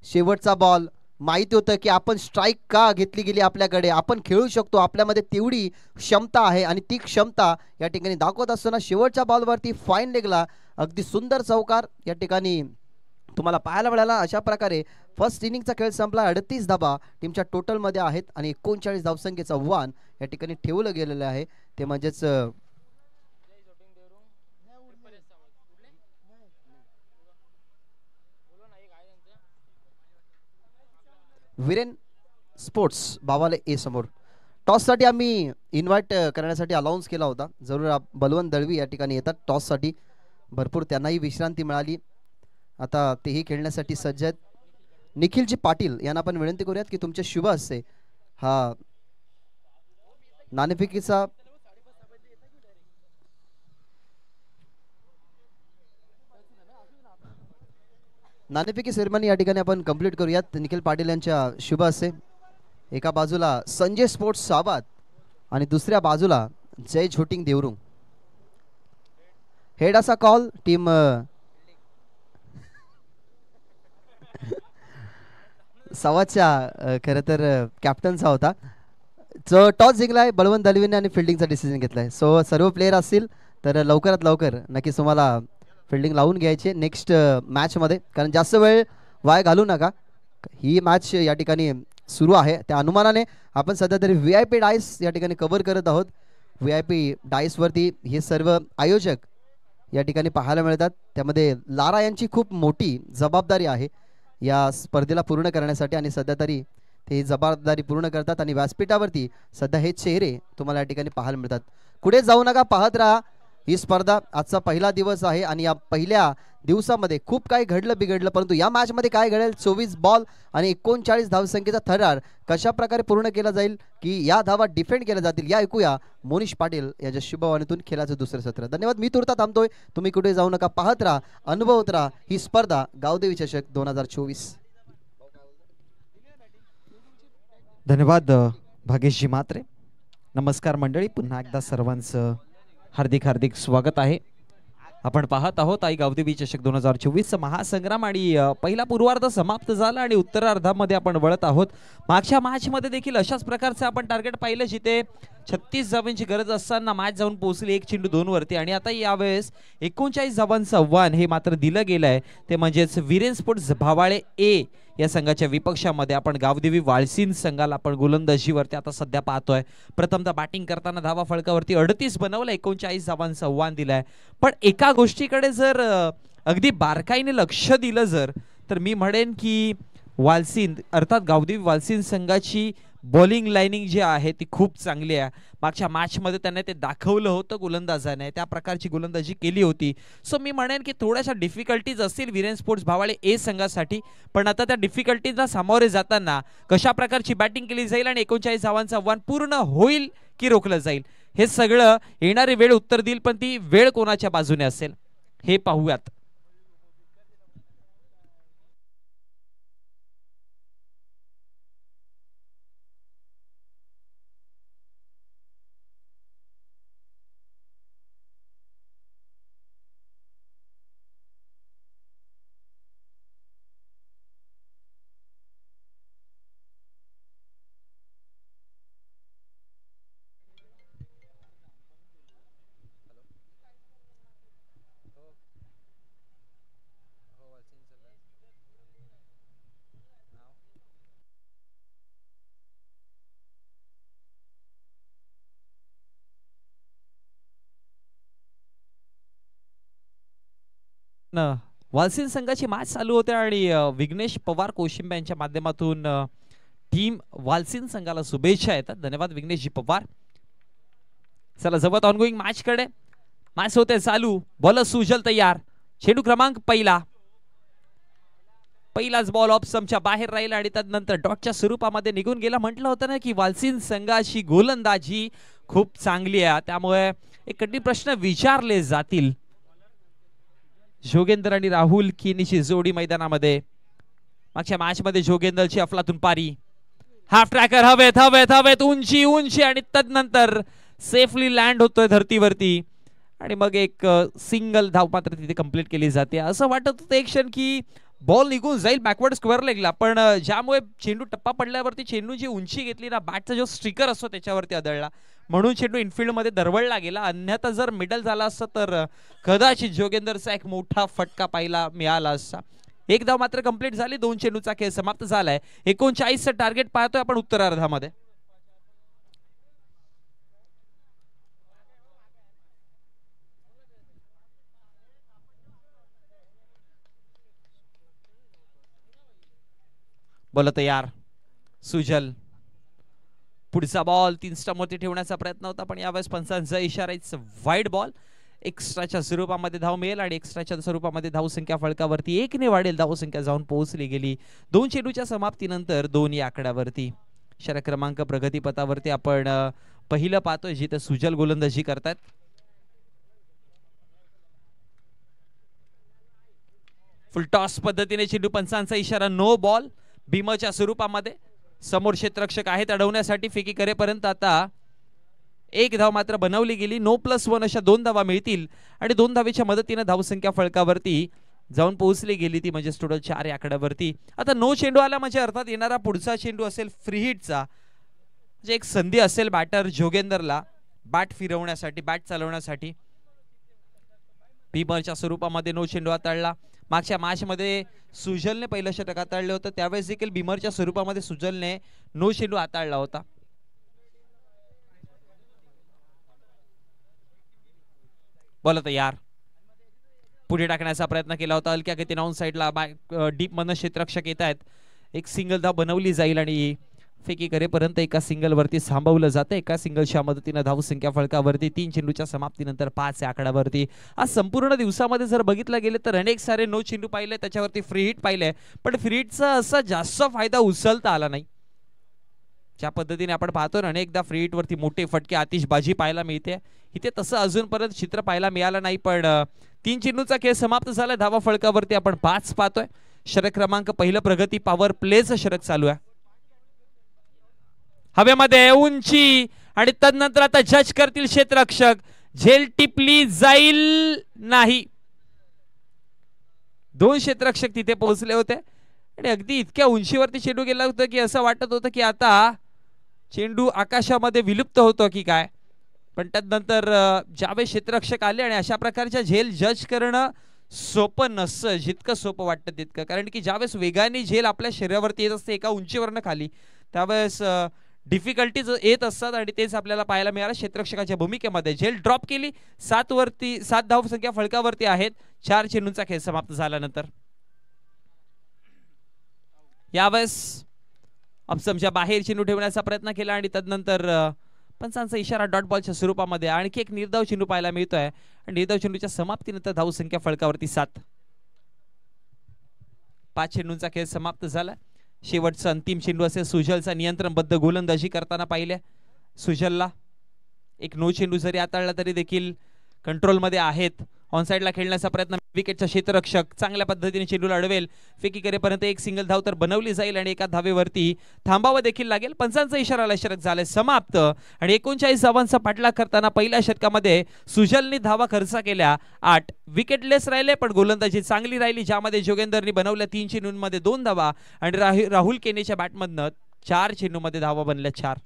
शेवटचा बॉल. माहिती होतं की आपण स्ट्राईक का घेतली गेली आपल्याकडे, आपण खेळू शकतो, आपल्यामध्ये तेवढी क्षमता आहे आणि ती क्षमता या ठिकाणी दाखवत असताना शेवटच्या बॉलवरती फाईन लेगला अगदी सुंदर चौकार या ठिकाणी तुम्हाला पाहायला मिळाला. अशा प्रकारे फर्स्ट इनिंगचा खेळ संपला. 38 धाबा टीमच्या टोटलमध्ये आहेत आणि 39 धावसंख्येचं आव्हान या ठिकाणी ठेवलं गेलेलं आहे, ते म्हणजेच विरेन स्पोर्ट्स बावाले ए समोर. टॉससाठी आम्ही इन्व्हाइट करण्यासाठी अलाउन्स केला होता, जरूर बलवंत दळवी या ठिकाणी येतात टॉससाठी. भरपूर त्यांनाही विश्रांती मिळाली, आता तेही खेळण्यासाठी सज्ज आहेत. निखिलजी पाटील यांना आपण विनंती करूयात की तुमचे शुभ हस्ते हा नाणेफेकीचा नाणेफेकी सेरेमनी या ठिकाणी आपण कंप्लीट करूयात. निखिल पाटील यांच्या शुभ हस्ते एका बाजूला संजय स्पोर्ट्स साबाद आणि दुसऱ्या बाजूला जय झोटिंग देवरुंग. हेड असा कॉल टीम सवाच्या खरं तर कॅप्टनचा होता, जो टॉस जिंकलाय बलवंत दलवीने आणि फिल्डिंगचा डिसिजन घेतलाय. सो सर्व प्लेयर असतील तर लवकरात लवकर नक्कीच तुम्हाला फिल्डिंग लावून घ्यायचे नेक्स्ट मॅचमध्ये, कारण जास्त वेळ वाया घालू नका. ही मॅच या ठिकाणी सुरू आहे, त्या अनुमानाने आपण सध्या तरी VIP डाईस या ठिकाणी कव्हर करत आहोत. VIP डाईसवरती हे सर्व आयोजक या ठिकाणी पाहायला मिळतात, त्यामध्ये लारा यांची खूप मोठी जबाबदारी आहे या स्पर्धेला पूर्ण करण्यासाठी आणि सध्या तरी ते जबाबदारी पूर्ण करतात आणि व्यासपीठावरती सध्या हे चेहरे तुम्हाला या ठिकाणी पाहायला मिळतात. कुठे जाऊ नका, पाहत राहा ही स्पर्धा. आजचा पहिला दिवस आहे आणि या पहिल्या दिवसामध्ये खूप काही घडलं बिघडलं, परंतु या मॅच मध्ये काय घडेल, 24 बॉल आणि 39 धावसंख्येचा थरार कशा प्रकारे पूर्ण केला जाईल, की या धावा डिफेंड केल्या जातील, या ऐकूया मोनिश पाटील याच्या शुभवाणीतून खेळाचं दुसरं सत्र. धन्यवाद. मी तुर्ता थांबतोय, तुम्ही कुठे जाऊ नका, पाहत राहा, अनुभवत राहा ही स्पर्धा गावदेवी चषक 2024. धन्यवाद भागेशजी मात्रे. नमस्कार मंडळी, पुन्हा एकदा सर्वांचं हार्दिक हार्दिक स्वागत आहे. आपण पाहत आहोत आई गावदेवी चषक 2024 महासंग्राम आणि पहिला पूर्वार्ध समाप्त झाला आणि उत्तरार्धामध्ये आपण वळत आहोत. मागच्या मॅच मध्ये देखील अशाच प्रकारचं आपण टार्गेट पाहिलं, जिथे 36 धावांची गरज असताना मॅच जाऊन पोहोचली 1 चेंडू 2 वरती आणि आता यावेळेस 39 धावांचं आव्हान हे मात्र दिलं गेलं आहे, ते म्हणजेच विरेन स्पोर्ट्स भावाळे ए या संघाच्या विपक्षामध्ये आपण गावदेवी वाळसीन संघाला आपण गोलंदाजीवरती आता सध्या पाहतोय. प्रथमतः बॅटिंग करताना धावा फळकावरती 38 बनवलं, 39 धावांचं आव्हान दिलंय. पण एका गोष्टीकडे जर अगदी बारकाईने लक्ष दिलं जर, तर मी म्हणेन की वालसीन अर्थात गावदेवी वालसीन संघाची बॉलिंग लाइनिंग जी आहे ती खूप चांगली आहे. मागच्या मॅच मध्ये त्यांनी ते दाखवलं होतं, गोलंदाजाने त्या प्रकारची गोलंदाजी केली होती. सो मी म्हणेन की थोड्याशा डिफिकल्टीज असतील विरेन स्पोर्ट्स भावाळे ए संघासाठी, पण आता त्या डिफिकल्टीजला सामोरे जाताना कशा प्रकारची बॅटिंग केली जाईल आणि 39 धावांचं आव्हान पूर्ण होईल की रोखलं जाईल, हे सगळं येणारी वेळ उत्तर देईल. पण ती वेळ कोणाच्या बाजूने असेल हे पाहूयात. वालसिन संघाची मॅच चालू होते आणि विघ्नेश पवार कोशिंबे यांच्या माध्यमातून टीम वालसिन संघाला शुभेच्छा येतात. धन्यवाद विघ्नेशजी पवार. चला जवळ ऑनगोईंग मॅच कडे. मॅच होते चालू. बॉलर सुजल तयार. चेंडू क्रमांक पहिलाच बॉल ऑफ स्टंपच्या बाहेर राहिला आणि त्यानंतर डॉटच्या स्वरूपामध्ये निघून गेला. म्हटलं होतं ना की वालसिन संघाची गोलंदाजी खूप चांगली आहे, त्यामुळे एक कठीण प्रश्न विचारले जातील. जोगेंद्र आणि राहुल केनीची जोडी मैदानामध्ये. मागच्या मॅच मध्ये जोगेंद्रची अफलातून पारी. हाफ ट्रॅकर हवेत हवेत हवेत उंची उंची आणि त्यानंतर सेफली लँड होतोय धरतीवरती आणि मग एक सिंगल धाव मात्र तिथे कंप्लीट केली जाते. असं वाटत होतं एक क्षण की बॉल निघून जाईल बॅकवर्ड स्क्वेअर लेगला, पण ज्यामुळे चेंडू टप्पा पडल्यावरती चेंडूची उंची घेतली ना, बॅटचा जो स्टिकर असतो त्याच्यावरती आदळला, म्हणून चेंडू इनफिल्ड मध्ये दरवळला गेला. अन्यथा जर मिडल झाला असता तर कदाचित जोगेंदरचा एक मोठा फटका पाहायला मिळाला असता. एक धाव मात्र कंप्लीट झाली. 2 चेंडूचा खेळ समाप्त झालाय. 39 टार्गेट पाहतोय आपण उत्तरार्धामध्ये. बॉल तयार. सुजल. पुढचा बॉल 3 स्टंपवरती ठेवण्याचा प्रयत्न होता, पण यावेळेस पंचांचा इशारा. It's wide ball. एक्स्ट्राच्या स्वरूपामध्ये धाव मिळेल आणि एक्स्ट्राच्या स्वरूपामध्ये धावसंख्या फळकावरती 1 ने वाढेल. धावसंख्या जाऊन पोहोचली गेली. 2 चेंडूच्या समाप्तीनंतर 2 या आकड्यावरती. षटक क्रमांक प्रगतीपथावरती आपण पहिलं पाहतोय जिथे सुजल गोलंदाजी करतात. फुल टॉस पद्धतीने चेंडू. पंचांचा इशारा नो बॉल. भीमच्या स्वरूपामध्ये समोर क्षेत्ररक्षक आहेत अडवण्यासाठी. फेकी करेपर्यंत आता 1 धाव मात्र बनवली गेली. नो +1 अशा 2 धावा मिळतील आणि 2 धावेच्या मदतीने धावसंख्या फळकावरती जाऊन पोहोचली गेली, ती म्हणजे टोटल 4 या आकड्यावरती. आता नो चेंडू आला म्हणजे अर्थात येणारा पुढचा चेंडू असेल फ्री हिटचा. म्हणजे एक संधी असेल बॅटर जोगेंदरला बॅट फिरवण्यासाठी, बॅट चालवण्यासाठी. भीमच्या स्वरूपामध्ये नो चेंडू हाताळला. मागच्या मॅच मध्ये सुजलने पहिलं षटक हाताळलं होतं, त्यावेळेस देखील भीमरच्या स्वरूपामध्ये सुजलने नो चेंडू हाताळला होता. बॉल तयार. पुढे टाकण्याचा प्रयत्न केला होता. हलक्या गतीने ऑन साइडला डीप मधनं क्षेत्ररक्षक येत आहेत. एक सिंगल धाव बनवली जाईल आणि फेकी करेपर्यंत एका सिंगल वरती थांबवलं जातं. एका सिंगलच्या मदतीने धावसंख्या फळकावरती 3 चेंडूच्या समाप्तीनंतर 5 या आकड्यावरती. आज संपूर्ण दिवसामध्ये जर बघितलं गेले तर अनेक सारे नो चेंडू पाहिले, त्याच्यावरती फ्री हिट पाहिले, पण फ्री हिटचा असा जास्त फायदा उचलता आला नाही. ज्या पद्धतीने आपण पाहतो ना, अनेकदा फ्री हिट वरती मोठे फटके, आतिषबाजी पाहायला मिळते. इथे तसं अजूनपर्यंत चित्र पाहायला मिळालं नाही, पण 3 चेंडूचा खेळ समाप्त झाला. धावा फळकावरती आपण 5 पाहतोय. षटक क्रमांक पहिलं प्रगती पॉवर प्लेचं षटक चालू आहे. हवेमध्ये उंची आणि तदनंतर आता जज करतील क्षेत्ररक्षक. झेल टिपली जाईल नाही. 2 क्षेत्ररक्षक तिथे पोहोचले होते आणि अगदी इतक्या उंचीवरती चेंडू गेला होता की असं वाटत होतं की आता चेंडू आकाशामध्ये विलुप्त होतो की काय. पण त्यानंतर ज्यावेळेस क्षेत्ररक्षक आले आणि अशा प्रकारच्या झेल जज करणं सोपं नसतं, जितकं सोपं वाटतं तितकं. कारण की ज्यावेळेस वेगाने झेल आपल्या शरीरावरती येत असते एका उंचीवरनं खाली, त्यावेळेस डिफिकल्टीज येत असतात आणि तेच आपल्याला पाहायला मिळालं क्षेत्ररक्षकाच्या भूमिकेमध्ये. झेल ड्रॉप केली. 7 धाव संख्या फळकावरती आहेत. 4 चेंडूंचा खेळ समाप्त झाल्यानंतर यावेळेस अपसमच्या बाहेर चेंडू ठेवण्याचा प्रयत्न केला आणि तदनंतर पंचांचा इशारा डॉट बॉलच्या स्वरूपामध्ये. आणखी एक निर्धाव चेंडू पाहायला मिळतोय आणि निर्धाव चेंडूच्या समाप्तीनंतर धाव संख्या फळकावरती 7. 5 चेंडूंचा खेळ समाप्त झाला. शेवटचा अंतिम चेंडू असेल सुजलचा. नियंत्रणबद्ध गोलंदाजी करताना पाहिले सुजलला. एक नो चेंडू जरी हाताळला तरी देखील कंट्रोल मध्ये आहेत. ऑन साइडला खेळण्याचा प्रयत्न. विकेटचा क्षेत्ररक्षक चांगल्या पद्धतीने चेंडूला अडवेल. फेकी करेपर्यंत एक सिंगल धाव तर बनवली जाईल आणि एका धावेवरती थांबावं देखील लागेल. पंचांचा इशारा षटक झाले समाप्त आणि 39 धावांचा पाठलाग करताना पहिल्या षटकामध्ये सुजलने धावा खर्च केल्या 8. विकेटलेस राहिले पण गोलंदाजी चांगली राहिली, ज्यामध्ये जोगेंदरनी बनवल्या 3 चेंडूंमध्ये 2 धावा आणि राहुल केनेच्या बॅटमधनं 4 चेंडूंमध्ये धावा बनल्या 4.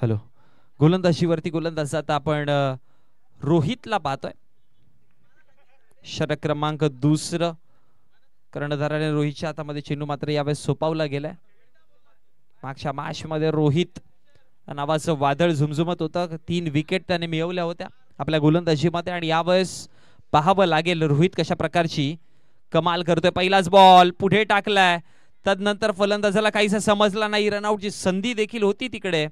हॅलो, गोलंदाजीवरती गोलंदाज आता आपण रोहितला पाहतोय. षटक क्रमांक 2. कर्णधाराने रोहितच्या हातामध्ये चेंडू मात्र यावेळेस सोपावला गेलाय. मागच्या मॅच मध्ये रोहित नावाचं वादळ झुमझुमत होतं. 3 विकेट त्याने मिळवल्या होत्या आपल्या गोलंदाजीमध्ये आणि यावेळेस पाहावं लागेल रोहित कशा प्रकारची कमाल करतोय. पहिलाच बॉल पुढे टाकलाय. तदनंतर फलंदाजाला काहीसा समजला नाही. रनआउटची संधी देखील होती तिकडे,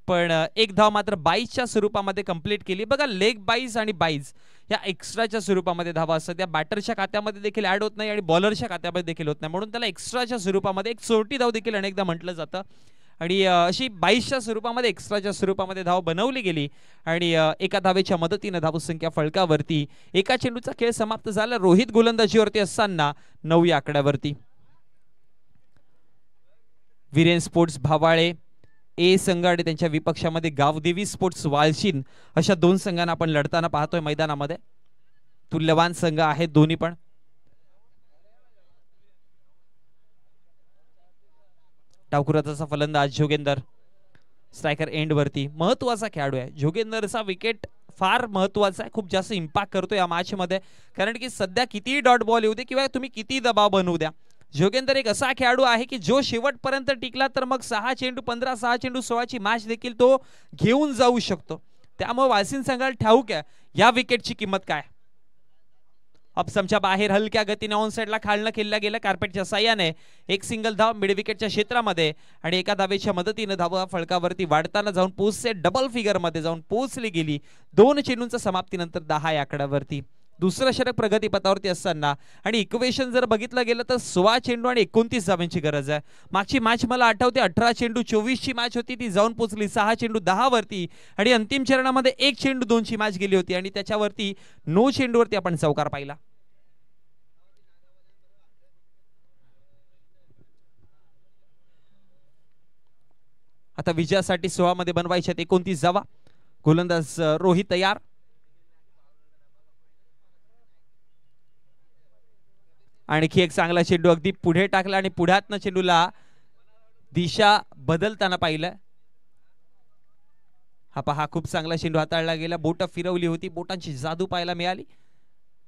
पण एक धाव मात्र 22च्या स्वरूपामध्ये कंप्लीट केली. बघा, लेग 22 आणि 22 या एक्स्ट्राच्या स्वरूपामध्ये धावा असतात. त्या बॅटरच्या खात्यामध्ये देखील ऍड होत नाही आणि बॉलरच्या खात्यामध्ये देखील होत नाही, म्हणून त्याला एक्स्ट्राच्या स्वरूपामध्ये एक चोरटी धाव देखील अनेकदा म्हटलं जातं. आणि अशी 22च्या स्वरूपामध्ये एक्स्ट्राच्या स्वरूपामध्ये धाव बनवली गेली आणि एका धावेच्या मदतीने धावसंख्या फलकावरती. एका चेंडूचा खेळ समाप्त झाला. रोहित गोलंदाजीवरती असताना 9 या आकड्यावरती. वीरेन स्पोर्ट्स भावाळे ए संघ आणि त्यांच्या विपक्षामध्ये गावदेवी स्पोर्ट्स वालशीन अशा 2 संघांना आपण लढताना पाहतोय मैदानामध्ये. तुल्यवान संघ आहेत दोन्ही पण. डावखुराचा फलंदाज जोगेंदर स्ट्रायकर एंड वरती. महत्वाचा खेळाडू आहे जोगेंदरचा. विकेट फार महत्वाचा आहे, खूप जास्त इम्पॅक्ट करतो या मॅच मध्ये. कारण की सध्या किती डॉट बॉल येऊ दे किंवा तुम्ही किती दबाव बनवू द्या, जोगेंदर एक असा खेळाडू आहे की जो शेवटपर्यंत टिकला तर मग 6 चेंडू 15, 6 चेंडू 16ची मॅच देखील तो घेऊन जाऊ शकतो. त्यामुळे वालसीन संघाला ठाऊक आहे या विकेटची किंमत काय. अपसमच्या बाहेर हलक्या गतीने ऑन साइडला खालनं खेळल्या गेलं कार्पेटच्या साह्याने. एक सिंगल धाव मिड विकेटच्या क्षेत्रामध्ये आणि एका धावेच्या मदतीने धावा फळकावरती वाढताना जाऊन पोहोचते. डबल फिगर मध्ये जाऊन पोहोचली गेली. 2 चेंडूंच्या समाप्तीनंतर 10 या आकड्यावरती. दुसरं षटक प्रगतीपथावरती असताना आणि इक्वेशन जर बघितलं गेलं तर 16 चेंडू आणि 29 धावांची गरज आहे. मागची मॅच मला आठवते 18 चेंडू 24ची मॅच होती, ती जाऊन पोहोचली 6 चेंडू 10 वरती आणि अंतिम चरणामध्ये 1 चेंडू 2ची मॅच गेली होती आणि त्याच्यावरती 9 चेंडूवरती आपण चौकार पाहिला. आता विजयासाठी 16 मध्ये बनवायच्यात 29 धावा. गोलंदाज रोहित तयार. आणखी एक चांगला चेंडू अगदी पुढे टाकला आणि पुढ्यातनं चेंडूला दिशा बदलताना पाहिलं. हा पहा, खूप चांगला चेंडू हाताळला गेला. बोट फिरवली होती, बोटांची जादू पाहायला मिळाली.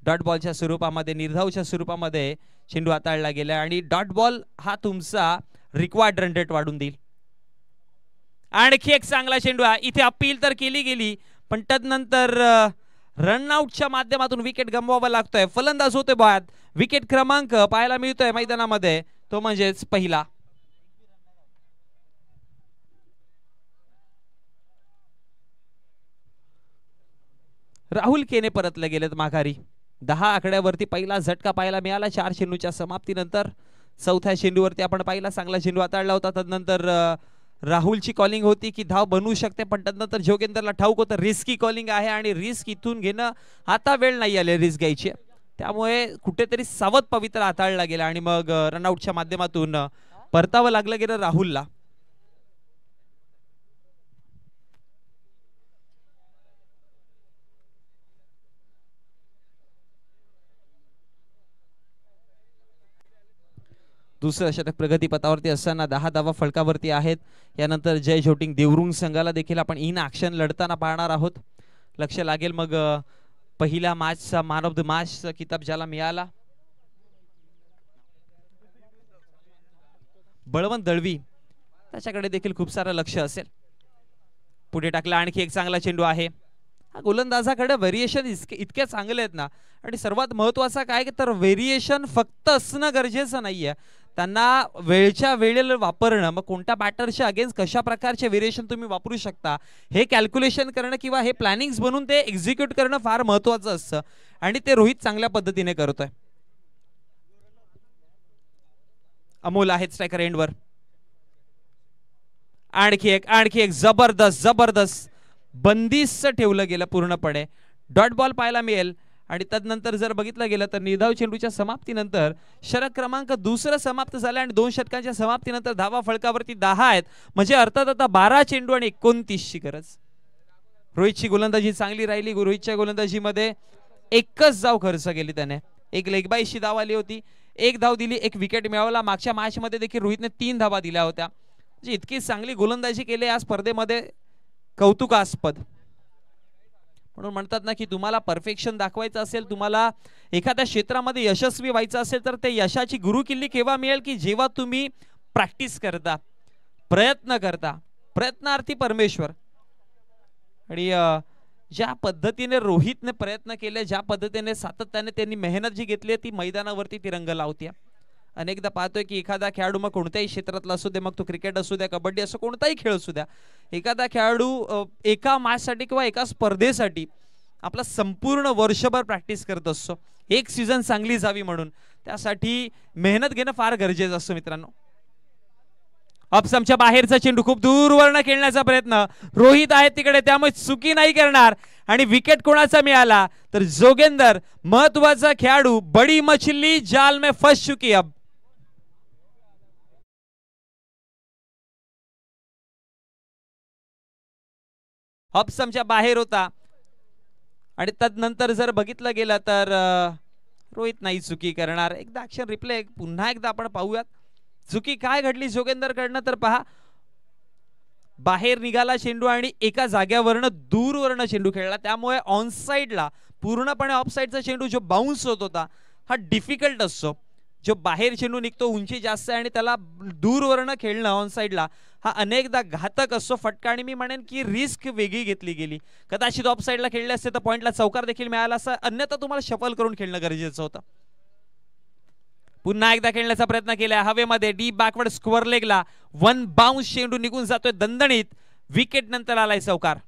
डॉट बॉलच्या स्वरूपामध्ये, निर्धावच्या स्वरूपामध्ये चेंडू हाताळला गेला आणि डॉट बॉल हा तुमचा रिक्वायर्ड रन रेट वाढून देईल. आणखी एक चांगला चेंडू आहे. इथे अपील तर केली गेली, पण तदनंतर रनआउटच्या माध्यमातून विकेट गमवावा लागतोय. फलंदाज होते बाद. विकेट क्रमांक पाहायला मिळतोय मैदानामध्ये, तो म्हणजेच पहिला. राहुल केने परतले गेलेत माघारी. 10 आकड्यावरती पहिला झटका पाहायला मिळाला 4 चेंडूच्या समाप्तीनंतर. 4थ्या चेंडूवरती आपण पाहिला चांगला चेंडू हाताळला होता. तदनंतर राहुलची कॉलिंग होती की धाव बनवू शकते, पण तदनंतर जोगेंदरला ठाऊक होतं रिस्की कॉलिंग आहे आणि रिस्क इथून घेणं आता वेळ नाही आले रिस्क घ्यायची. त्यामुळे कुठेतरी सावध पवित्र हाताळला गेला आणि मग रनआउटच्या माध्यमातून परतावं लागलं गेलं राहुलला. दुसरं षटक प्रगतीपथावरती असताना 10 धावा फलकावरती आहेत. यानंतर जय झोटिंग देवरुंग संघाला देखील आपण इन ऍक्शन लढताना पाहणार आहोत. लक्ष लागेल मग पहिल्या मॅचचा मॅन ऑफ द मॅचचा किताब ज्याला मिळाला बळवंत दळवी, त्याच्याकडे देखील खूप सारं लक्ष असेल. पुढे टाकला. आणखी एक चांगला चेंडू आहे. गोलंदाजाकडे व्हेरिएशन इतके चांगले आहेत ना, आणि सर्वात महत्वाचं काय तर व्हेरिएशन फक्त असणं गरजेचं नाहीये, त्यांना वेळच्या वेळेला वापरणं. मग कोणत्या बॅटरच्या अगेन्स्ट कशा प्रकारचे व्हेरिएशन तुम्ही वापरू शकता हे कॅल्क्युलेशन करणं किंवा हे प्लॅनिंग्स बनवून ते एक्झिक्यूट करणं फार महत्वाचं असतं आणि ते रोहित चांगल्या पद्धतीने करतोय. अमोल आहेत स्ट्रायकर एंडवर. आणखी एक जबरदस्त बंदिस्त ठेवलं गेलं पूर्णपणे. डॉट बॉल पाहायला मिळेल आणि तदनंतर जर बघितलं गेलं तर निर्धाव चेंडूच्या समाप्तीनंतर षटक क्रमांक 2 समाप्त झाले आणि 2 षटकांच्या समाप्तीनंतर धावा फलकावरती 10 आहेत. म्हणजे अर्थात आता 12 चेंडू आणि 29ची गरज. रोहितची गोलंदाजी चांगली राहिली. रोहितच्या गोलंदाजीमध्ये एकच धाव खर्च केली त्याने. एक लेगबाईची धाव आली होती, 1 धाव दिली, 1 विकेट मिळवला. मागच्या मॅच मध्ये देखील रोहितने 3 धावा दिल्या होत्या. म्हणजे इतकी चांगली गोलंदाजी केली या स्पर्धेमध्ये कौतुकास्पद. म्हणून म्हणतात ना की तुम्हाला परफेक्शन दाखवायचं असेल, तुम्हाला एखाद्या क्षेत्रामध्ये यशस्वी व्हायचं असेल तर ते यशाची गुरुकिल्ली केव्हा मिळेल की जेव्हा तुम्ही प्रॅक्टिस करता, प्रयत्न करता. प्रयत्नार्थी परमेश्वर. आणि ज्या पद्धतीने रोहितने प्रयत्न केले, ज्या पद्धतीने सातत्याने त्यांनी मेहनत जी घेतली ती मैदानावरती ती रंग लावते. अनेकदा पाहतोय की एखादा खेळाडू मग कोणत्याही क्षेत्रातला असू दे, मग तो क्रिकेट असू द्या, कबड्डी असो, कोणताही खेळ असू द्या, एखादा खेळाडू एका मॅचसाठी किंवा एका स्पर्धेसाठी आपला संपूर्ण वर्षभर प्रॅक्टिस करत असतो, एक सीझन चांगली जावी म्हणून. त्यासाठी मेहनत घेणं फार गरजेचं असतं मित्रांनो. ऑप्समच्या बाहेरचा चेंडू खूप दूरवरनं खेळण्याचा प्रयत्न, रोहित आहे तिकडे त्यामुळे चुकी नाही करणार. आणि विकेट कोणाचा मिळाला तर जोगेंदर, महत्वाचा खेळाडू. बडी मछली जाल में फंस चुकी. अब ऑप्समच्या बाहेर होता आणि तदनंतर जर बघितलं गेलं तर रोहित नाही चुकी करणार. एकदा ॲक्शन रिप्ले पुन्हा एकदा आपण पाहूयात. चुकी काय घडली जोगेंदर कडनं तर पहा, बाहेर निघाला चेंडू आणि एका जाग्यावरनं दूरवरनं चेंडू खेळला, त्यामुळे ऑन साइडला पूर्णपणे ऑफ साइडचा चेंडू जो बाउन्स होत होता हा डिफिकल्ट असतो. जो बाहेर चेंडू निघतो उंची जास्त आहे आणि त्याला दूरवरनं खेळणं ऑन साइडला हा अनेकदा घातक असतो फटका. आणि मी म्हणेन की रिस्क वेगळी घेतली गेली. कदाचित ऑफ साइडला खेळले असते तर पॉइंटला चौकार देखील मिळाला असता, अन्यथा तुम्हाला शफल करून खेळणं गरजेचं होतं. पुन्हा एकदा खेळण्याचा प्रयत्न केला हवेमध्ये, डीप बॅकवर्ड स्क्वेअर लेगला वन बाउन्स चेंडू निघून जातोय दणदणीत. विकेट नंतर आलाय चौकार.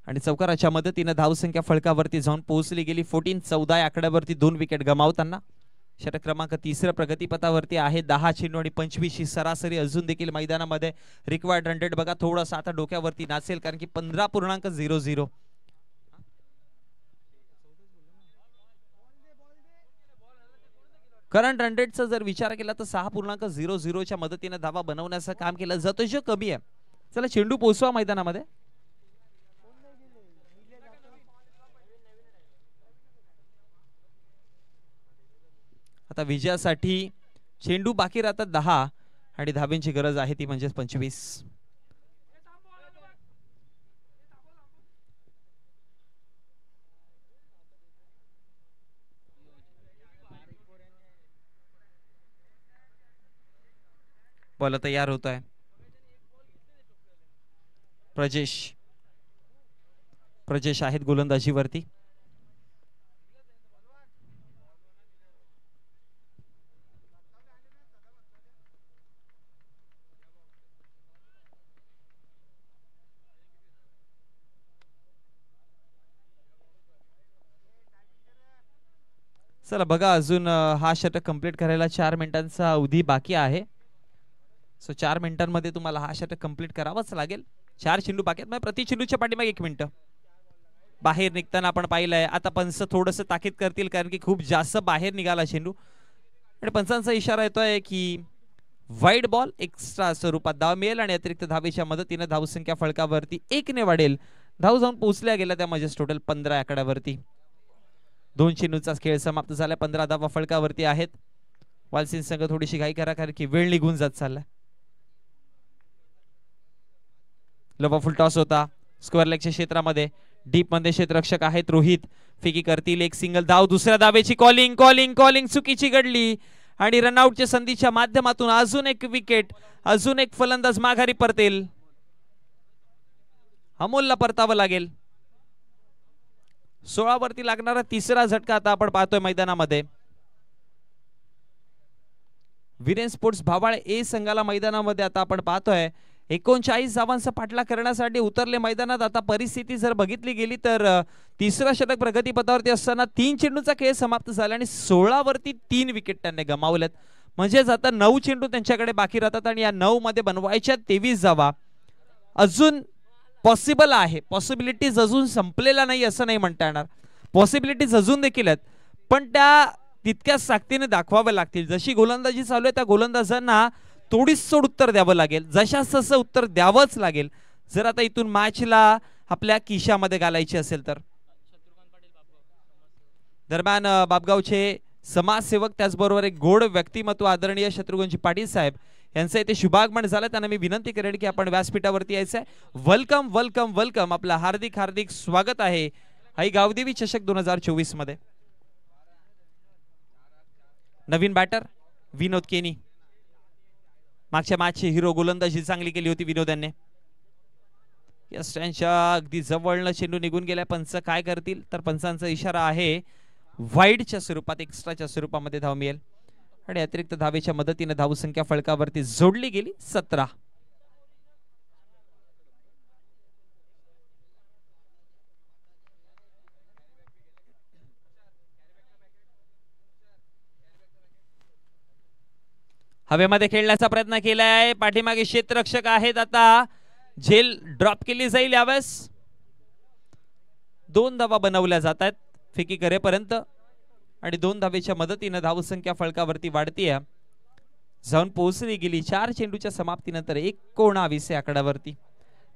आणि चौकाराच्या मदतीने धावसंख्या फळकावरती जाऊन पोहोचली गेली. 14-14 या आकड्यावरती 2 विकेट गमावताना षटक क्रमांक 3 प्रगतीपथावरती आहे. 10 चेंडू आणि 25 ही सरासरी अजून देखील मैदानामध्ये. रिक्वायर्ड 100 बघा थोडासा आता डोक्यावरती नाचेल कारण की 15.00. करंट 100चा जर विचार केला तर 6.00 च्या मदतीने धावा बनवण्याचं काम केलं जातं जे कमी आहे. चला चेंडू पोहोचवा मैदानामध्ये. आता विजयासाठी चेंडू बाकी राहतात 10 आणि धाव्यांची गरज आहे ती म्हणजे 25. बॉल तयार होत आहे. प्रजेश आहेत गोलंदाजीवरती. चला बघा अजून हा षटक कंप्लीट करायला 4 मिनिटांचा अवधी बाकी आहे. सो 4 मिनिटांमध्ये तुम्हाला हा षटक कंप्लीट करावाच लागेल. 4 चेंडू बाकी आहेत, प्रति चेंडूच्या पाठीमागे 1 मिनिट. बाहेर निघताना आपण पाहिलंय आता पंच थोडंसं ताकीद करतील कारण की खूप जास्त बाहेर निघाला चेंडू आणि पंचांचा इशारा येतोय की वाईड बॉल एक्स्ट्रा स्वरूपात धाव मिळेल आणि अतिरिक्त धावेच्या मदतीने धावसंख्या फळकावरती 1 ने वाढेल. धाव जाऊन पोहोचल्या गेल्या त्या म्हणजे टोटल 15 आकड्यावरती. 2 चेंडूचा खेळ समाप्त झाला. 15 धावा फळकावरती आहेत. वालसिन संघ थोडीशी घाई करा कारण की वेळ निघून जात चाललाय. लवा फुल टॉस होता स्क्वेअर लेगच्या क्षेत्रामध्ये. डीप मध्ये क्षेत्ररक्षक आहेत रोहित. फेकी करतील, एक सिंगल धाव. दुसऱ्या धावेची कॉलिंग चुकीची घडली आणि रनआउटच्या संधीच्या माध्यमातून अजून एक विकेट, अजून एक फलंदाज माघारी परतेल. अमोलला परतावं लागेल. 16 वरती लागणारा तिसरा झटका आता आपण पाहतोय मैदानामध्ये. विरेन स्पोर्ट्स भावाळ ए संघाला मैदानामध्ये आता आपण पाहतोय 39 धावांचा पाठलाग करण्यासाठी उतरले मैदानात. आता परिस्थिती जर बघितली गेली तर तिसरा षटक प्रगतीपथावरती असताना 3 चेंडूचा खेळ समाप्त झाला आणि 16 वरती 3 विकेट त्यांनी गमावल्यात. म्हणजेच आता 9 चेंडू त्यांच्याकडे बाकी राहतात आणि या 9 मध्ये बनवायच्या 23 धावा अजून पॉसिबल आहे. पॉसिबिलिटीज अजून संपलेला नाही असं नाही म्हणता येणार. पॉसिबिलिटीज अजून देखील आहेत पण त्या तितक्याच ताकदीने दाखवाव्या लागतील. जशी गोलंदाजी चालू आहे त्या गोलंदाजांना तोडीसोड उत्तर द्यावं लागेल. जशास तसं उत्तर द्यावंच लागेल जर आता इथून मॅचला आपल्या खिशामध्ये घालायची असेल तर. दरम्यान बाबगावचे समाजसेवक त्याचबरोबर एक गोड व्यक्तिमत्व आदरणीय शत्रुघ्नजी पाटील साहेब यांचं इथे शुभागमन झालं. त्यांना मी विनंती करेन की आपण व्यासपीठावरती यायचं आहे. Welcome welcome welcome. आपलं हार्दिक हार्दिक स्वागत आहे आई गावदेवी चषक 2024 मध्ये. नवीन बॅटर विनोद केनी. मागच्या मॅचची हिरो गोलंदाजी चांगली केली होती विनोद यांनी. यष्ट्यांच्या अगदी जवळनं चेंडू निघून गेलाय. पंच काय करतील तर पंचांचा इशारा आहे वाईडच्या स्वरूपात एक्स्ट्राच्या स्वरूपामध्ये धाव मिळेल आणि अतिरिक्त धावेच्या मदतीने धावसंख्या फलकावरती जोडली गेली 17. हवेमध्ये खेळण्याचा प्रयत्न केलाय. पाठीमागे क्षेत्ररक्षक आहेत. आता झेल ड्रॉप केली जाईल. यावेळेस 2 धावा बनवल्या जात आहेत फेकी करेपर्यंत आणि 2 धावेच्या मदतीने धावसंख्या फलकावरती वाढतीये. जाऊन पोहोचली गेली 4 चेंडूच्या समाप्तीनंतर 19 आकड्यावरती.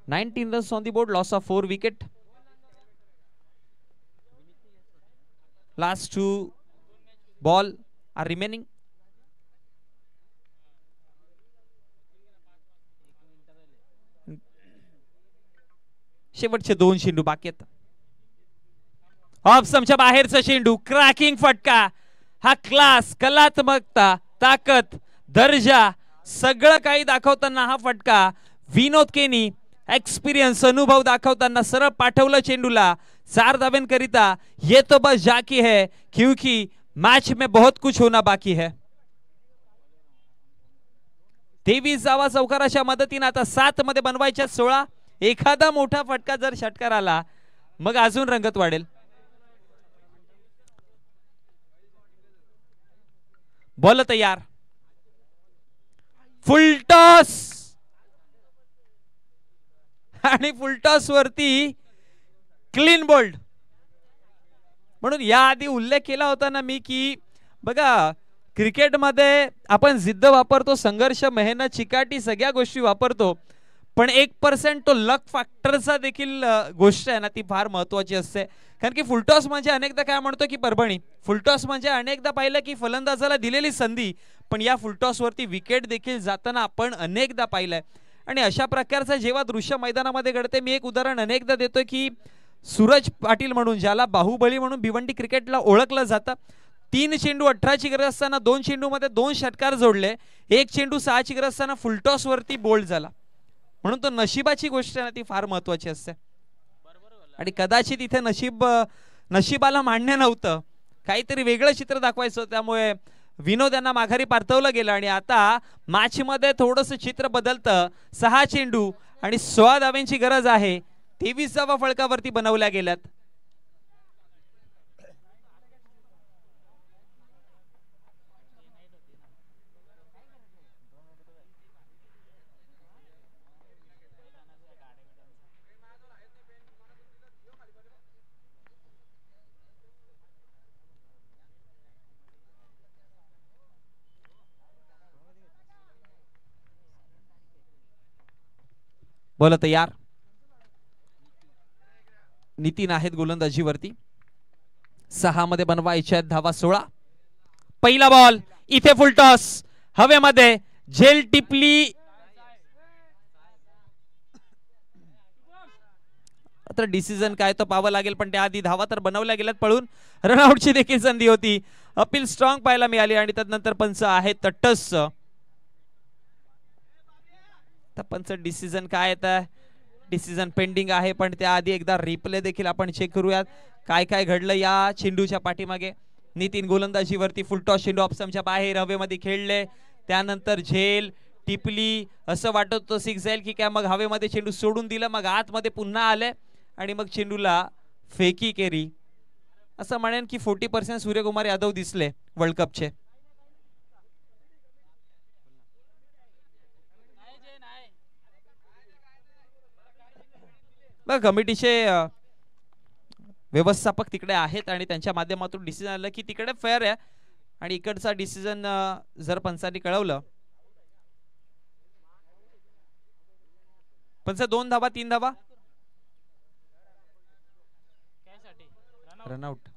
19 runs on the board. Loss of 4 wicket. Last 2 ball are remaining. शेवटचे 2 चेंडू बाकी आहेत. ऑफ स्टंपच्या बाहेरचा चेंडू. क्रॅकिंग फटका. हा क्लास, कलात्मकता, ताकद, दर्जा सगळं काही दाखवताना हा फटका. विनोद केनी एक्सपिरियन्स, अनुभव दाखवताना सरळ पाठवलं चेंडूला 4 धावेंकरिता. ये तो बस जाकी है क्योंकि मैच में बहुत कुछ होना बाकी है. 23 धावा चौकाराच्या मदतीने आता 7 मध्ये बनवायच्या 16. एखादा मोठा फटका जर षटकार आला मग अजून रंगत वाढेल. बॉल तयार. फुलटॉस आणि फुलटॉस वरती क्लीन बोल्ड. म्हणून याआधी उल्लेख केला होता ना मी की बघा क्रिकेटमध्ये आपण जिद्द वापरतो, संघर्ष, मेहनत, चिकाटी सगळ्या गोष्टी वापरतो, पण 1% तो लक फॅक्टरचा देखील गोष्ट आहे ना ती फार महत्वाची असते. कारण की फुलटॉस म्हणजे अनेकदा काय म्हणतो की परभणी. फुलटॉस म्हणजे अनेकदा पाहिलं की फलंदाजाला दिलेली संधी, पण या फुलटॉस वरती विकेट देखील जाताना आपण अनेकदा पाहिलंय. आणि अशा प्रकारचं जेव्हा दृश्य मैदानामध्ये घडते, मी एक उदाहरण अनेकदा देतोय की सूरज पाटील म्हणून, ज्याला बाहुबली म्हणून भिवंडी क्रिकेटला ओळखलं जातं, 3 चेंडू 18 ची गरज असताना 2 चेंडू मध्ये 2 षटकार जोडले. 1 चेंडू 6 ची गरज असताना फुलटॉस वरती बोल्ड झाला. म्हणून तो नशिबाची गोष्ट आहे ना ती फार महत्वाची असते. आणि कदाचित इथे नशिबाला मान्य नव्हतं, काहीतरी वेगळं चित्र दाखवायचं, त्यामुळे विनोद यांना माघारी पाठवलं गेलं. आणि आता मॅच मध्ये थोडंसं चित्र बदलतं. 6 चेंडू आणि 16 धाव्यांची गरज आहे. 23 धावा फलकावरती बनवल्या गेल्यात. बोला तयार. नितीन आहेत गोलंदाजीवरती. 6 मध्ये बनवायच्या धावा 16. पहिला बॉल इथे फुलटॉस हवेमध्ये. झेल टिपली. आता डिसिजन काय तो पाहावं लागेल, पण त्याआधी धावा तर बनवल्या गेल्यात पळून. रनआउटची देखील संधी होती. अपील स्ट्रॉंग पाहायला मिळाली आणि त्यानंतर पंच आहेत तटस्थ. पंच डिसिजन काय येतं, डिसिजन पेंडिंग आहे, पण त्याआधी एकदा रिप्ले देखील आपण चेक करूयात काय काय घडलं या चेंडूच्या पाठीमागे. नितीन गोलंदाजीवरती. फुलटॉस चेंडू ऑप्शनच्या बाहेर हवेमध्ये खेळले. त्यानंतर झेल टिपली. असं वाटत होतं सिक्स जाईल की काय, मग हवेमध्ये चेंडू सोडून दिलं, मग आतमध्ये पुन्हा आले आणि मग चेंडूला फेकी केली. असं म्हणेन की 40% सूर्यकुमार यादव दिसले वर्ल्ड कपचे. कमिटीचे व्यवस्थापक तिकडे आहेत आणि त्यांच्या माध्यमातून डिसिजन आलं की तिकडे फेअर आहे आणि इकडचा डिसिजन जर पंचांनी कळवलं. पंच 2 धावा 3 धावा रनआउट.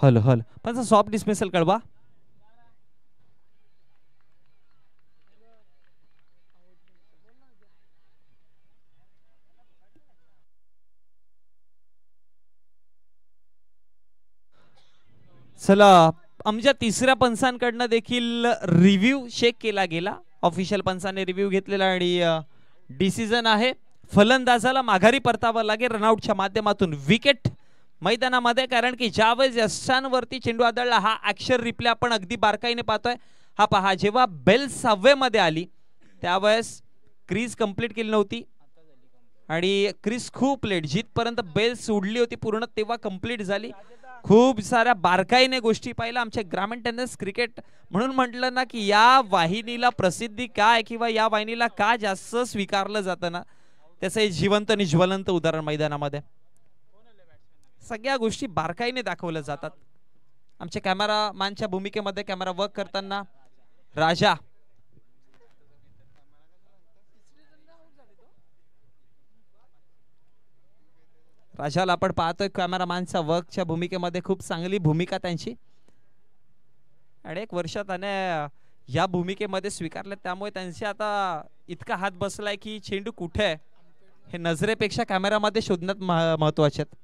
हल हल पण सॉफ्ट डिस्मिसल कळवा. चला आमच्या तिसऱ्या पंचांकडनं देखील रिव्ह्यू चेक केला गेला. ऑफिशियल पंचाने रिव्ह्यू घेतलेला आणि डिसिजन आहे फलंदाजाला माघारी परतावं लागेल रनआउटच्या माध्यमातून विकेट मैदानामध्ये. कारण की ज्यावेळेस यष्टांवरती चेंडू आदळला हा ॲक्शन रिप्ले आपण अगदी बारकाईने पाहतोय. हा पहा जेव्हा बेल 6व्या मध्ये आली त्यावेळेस क्रीज कंप्लीट केली नव्हती आणि क्रीज खूप लेट जिथपर्यंत बेल सोडली होती पूर्ण तेव्हा कंप्लीट झाली. खूप साऱ्या बारकाईने गोष्टी पाहिल्या आमच्या ग्रामीण टेनिस क्रिकेट. म्हणून म्हटलं ना की या वाहिनीला प्रसिद्धी काय किंवा या वाहिनीला का जास्त स्वीकारलं जातं ना त्याचं हे जिवंत आणि ज्वलंत उदाहरण मैदानामध्ये. सगळ्या गोष्टी बारकाईने दाखवल्या जातात. आमच्या कॅमेरामॅनच्या भूमिकेमध्ये कॅमेरा वर्क करताना राजा राजाला आपण पाहतोय कॅमेरामॅनच्या वर्कच्या भूमिकेमध्ये खूप चांगली भूमिका त्यांची आणि एक वर्षात त्याने या भूमिकेमध्ये स्वीकारले त्यामुळे त्यांचे आता इतका हात बसलाय की चेंडू कुठे आहे हे नजरेपेक्षा कॅमेरामध्ये शोधण्यात महत्त्वाचे आहेत.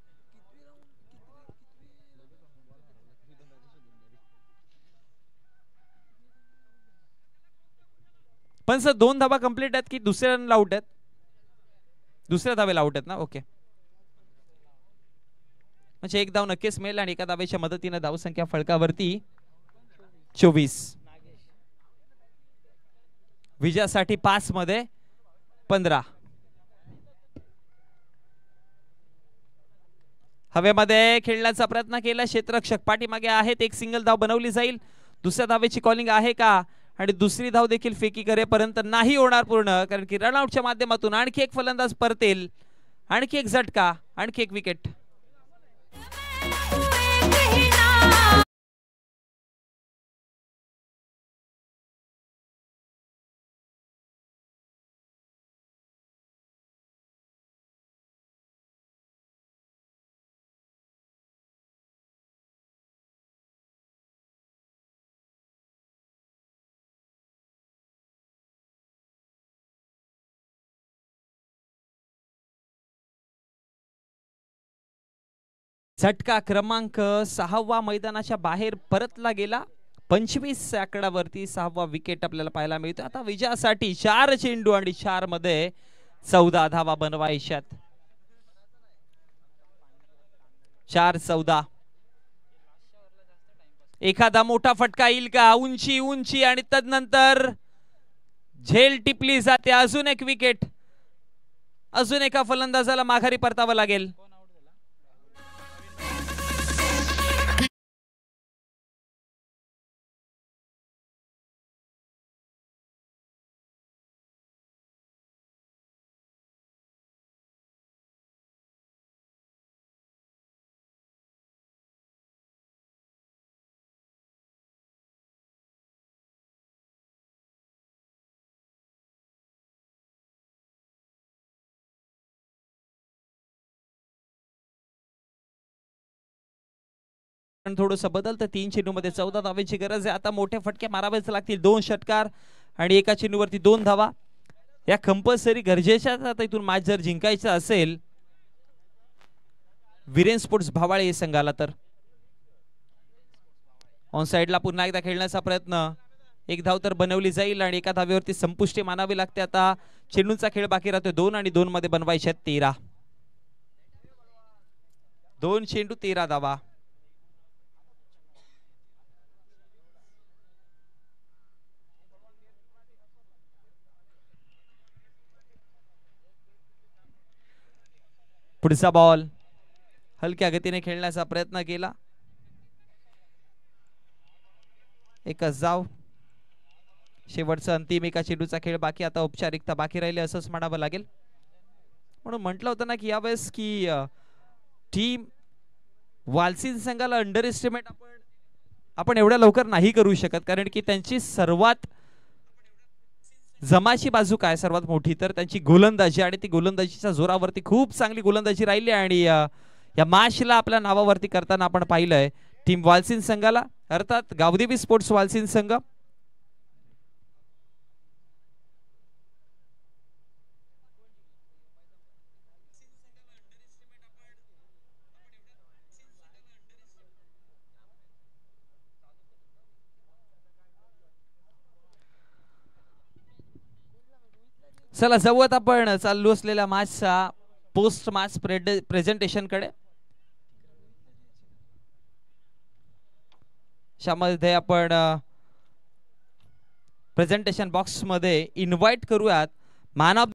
पण सर 2 धावा कंप्लीट आहेत की दुसऱ्या रनला आउट आहेत. दुसऱ्या धावेला आउट आहेत ना. ओके म्हणजे एक धाव नक्कीच मिळेल आणि एका धावेच्या मदतीने धावसंख्या फलकावरती 24. विजयासाठी 5 मध्ये 15. हवेमध्ये खेळण्याचा प्रयत्न केला क्षेत्ररक्षक पाठीमागे आहेत. एक सिंगल धाव बनवली जाईल. दुसऱ्या धावेची कॉलिंग आहे का आणि दुसरी धाव देखील फेकी करेपर्यंत नाही होणार पूर्ण कारण की रनआउटच्या माध्यमातून आणखी एक फलंदाज परतेल. आणखी एक झटका आणखी एक विकेट. झटका क्रमांक 6वा मैदानाच्या बाहेर परतला गेला. 25 आकड्यावरती 6वा विकेट आपल्याला पाहायला मिळतो. आता विजयासाठी 4 चेंडू आणि 4 मध्ये 14 धावा बनवायच्यात. 4-14. एखादा मोठा फटका येईल का. उंची उंची आणि तदनंतर झेल टिपली जाते. अजून एक विकेट. अजून एका फलंदाजाला माघारी परतावं लागेल. थोडंसं बदलतं. 3 चेंडूमध्ये 14 धावांची गरज आहे. आता मोठे फटके मारावेच लागतील. 2 षटकार आणि एका चेंडूवरती 2 धावा या कंपल्सरी गरजेच्या. आता इथून मॅच जर जिंकायचं असेल विरेन स्पोर्ट्स भावाळे संघाला तर ऑन साइडला पुन्हा एकदा खेळण्याचा प्रयत्न. एक धाव तर बनवली जाईल आणि एका धावेवरती संपुष्टी मानावी लागते. आता चेंडूचा खेळ बाकी राहतोय. 2 आणि 2 मध्ये बनवायचे 13. 2 चेंडू 13 धावा. पुढचा बॉल हलक्या गतीने खेळण्याचा प्रयत्न केला. एकच धाव. शेवटचा अंतिम एका चेंडूचा खेळ बाकी. आता औपचारिकता बाकी राहिली असंच म्हणावं लागेल. म्हणून म्हटलं होतं ना की यावेळेस की टीम वालसीन संघाला अंडर एस्टिमेट आपण एवढ्या लवकर नाही करू शकत कारण की त्यांची सर्वात जमाची बाजू काय सर्वात मोठी तर त्यांची गोलंदाजी आणि ती गोलंदाजीच्या जोरावरती खूप चांगली गोलंदाजी राहिली आणि या मॅचला आपल्या नावावरती करताना आपण पाहिलंय टीम वालसीन संघाला, अर्थात गावदेवी स्पोर्ट्स वालसीन संघ. चला जाऊयात आपण चालू असलेल्या मॅचचा पोस्ट मॅच प्रेझेंटेशन कडे. त्यामध्ये आपण प्रेझेंटेशन बॉक्स मध्ये इन्व्हाइट करूयात मॅन ऑफ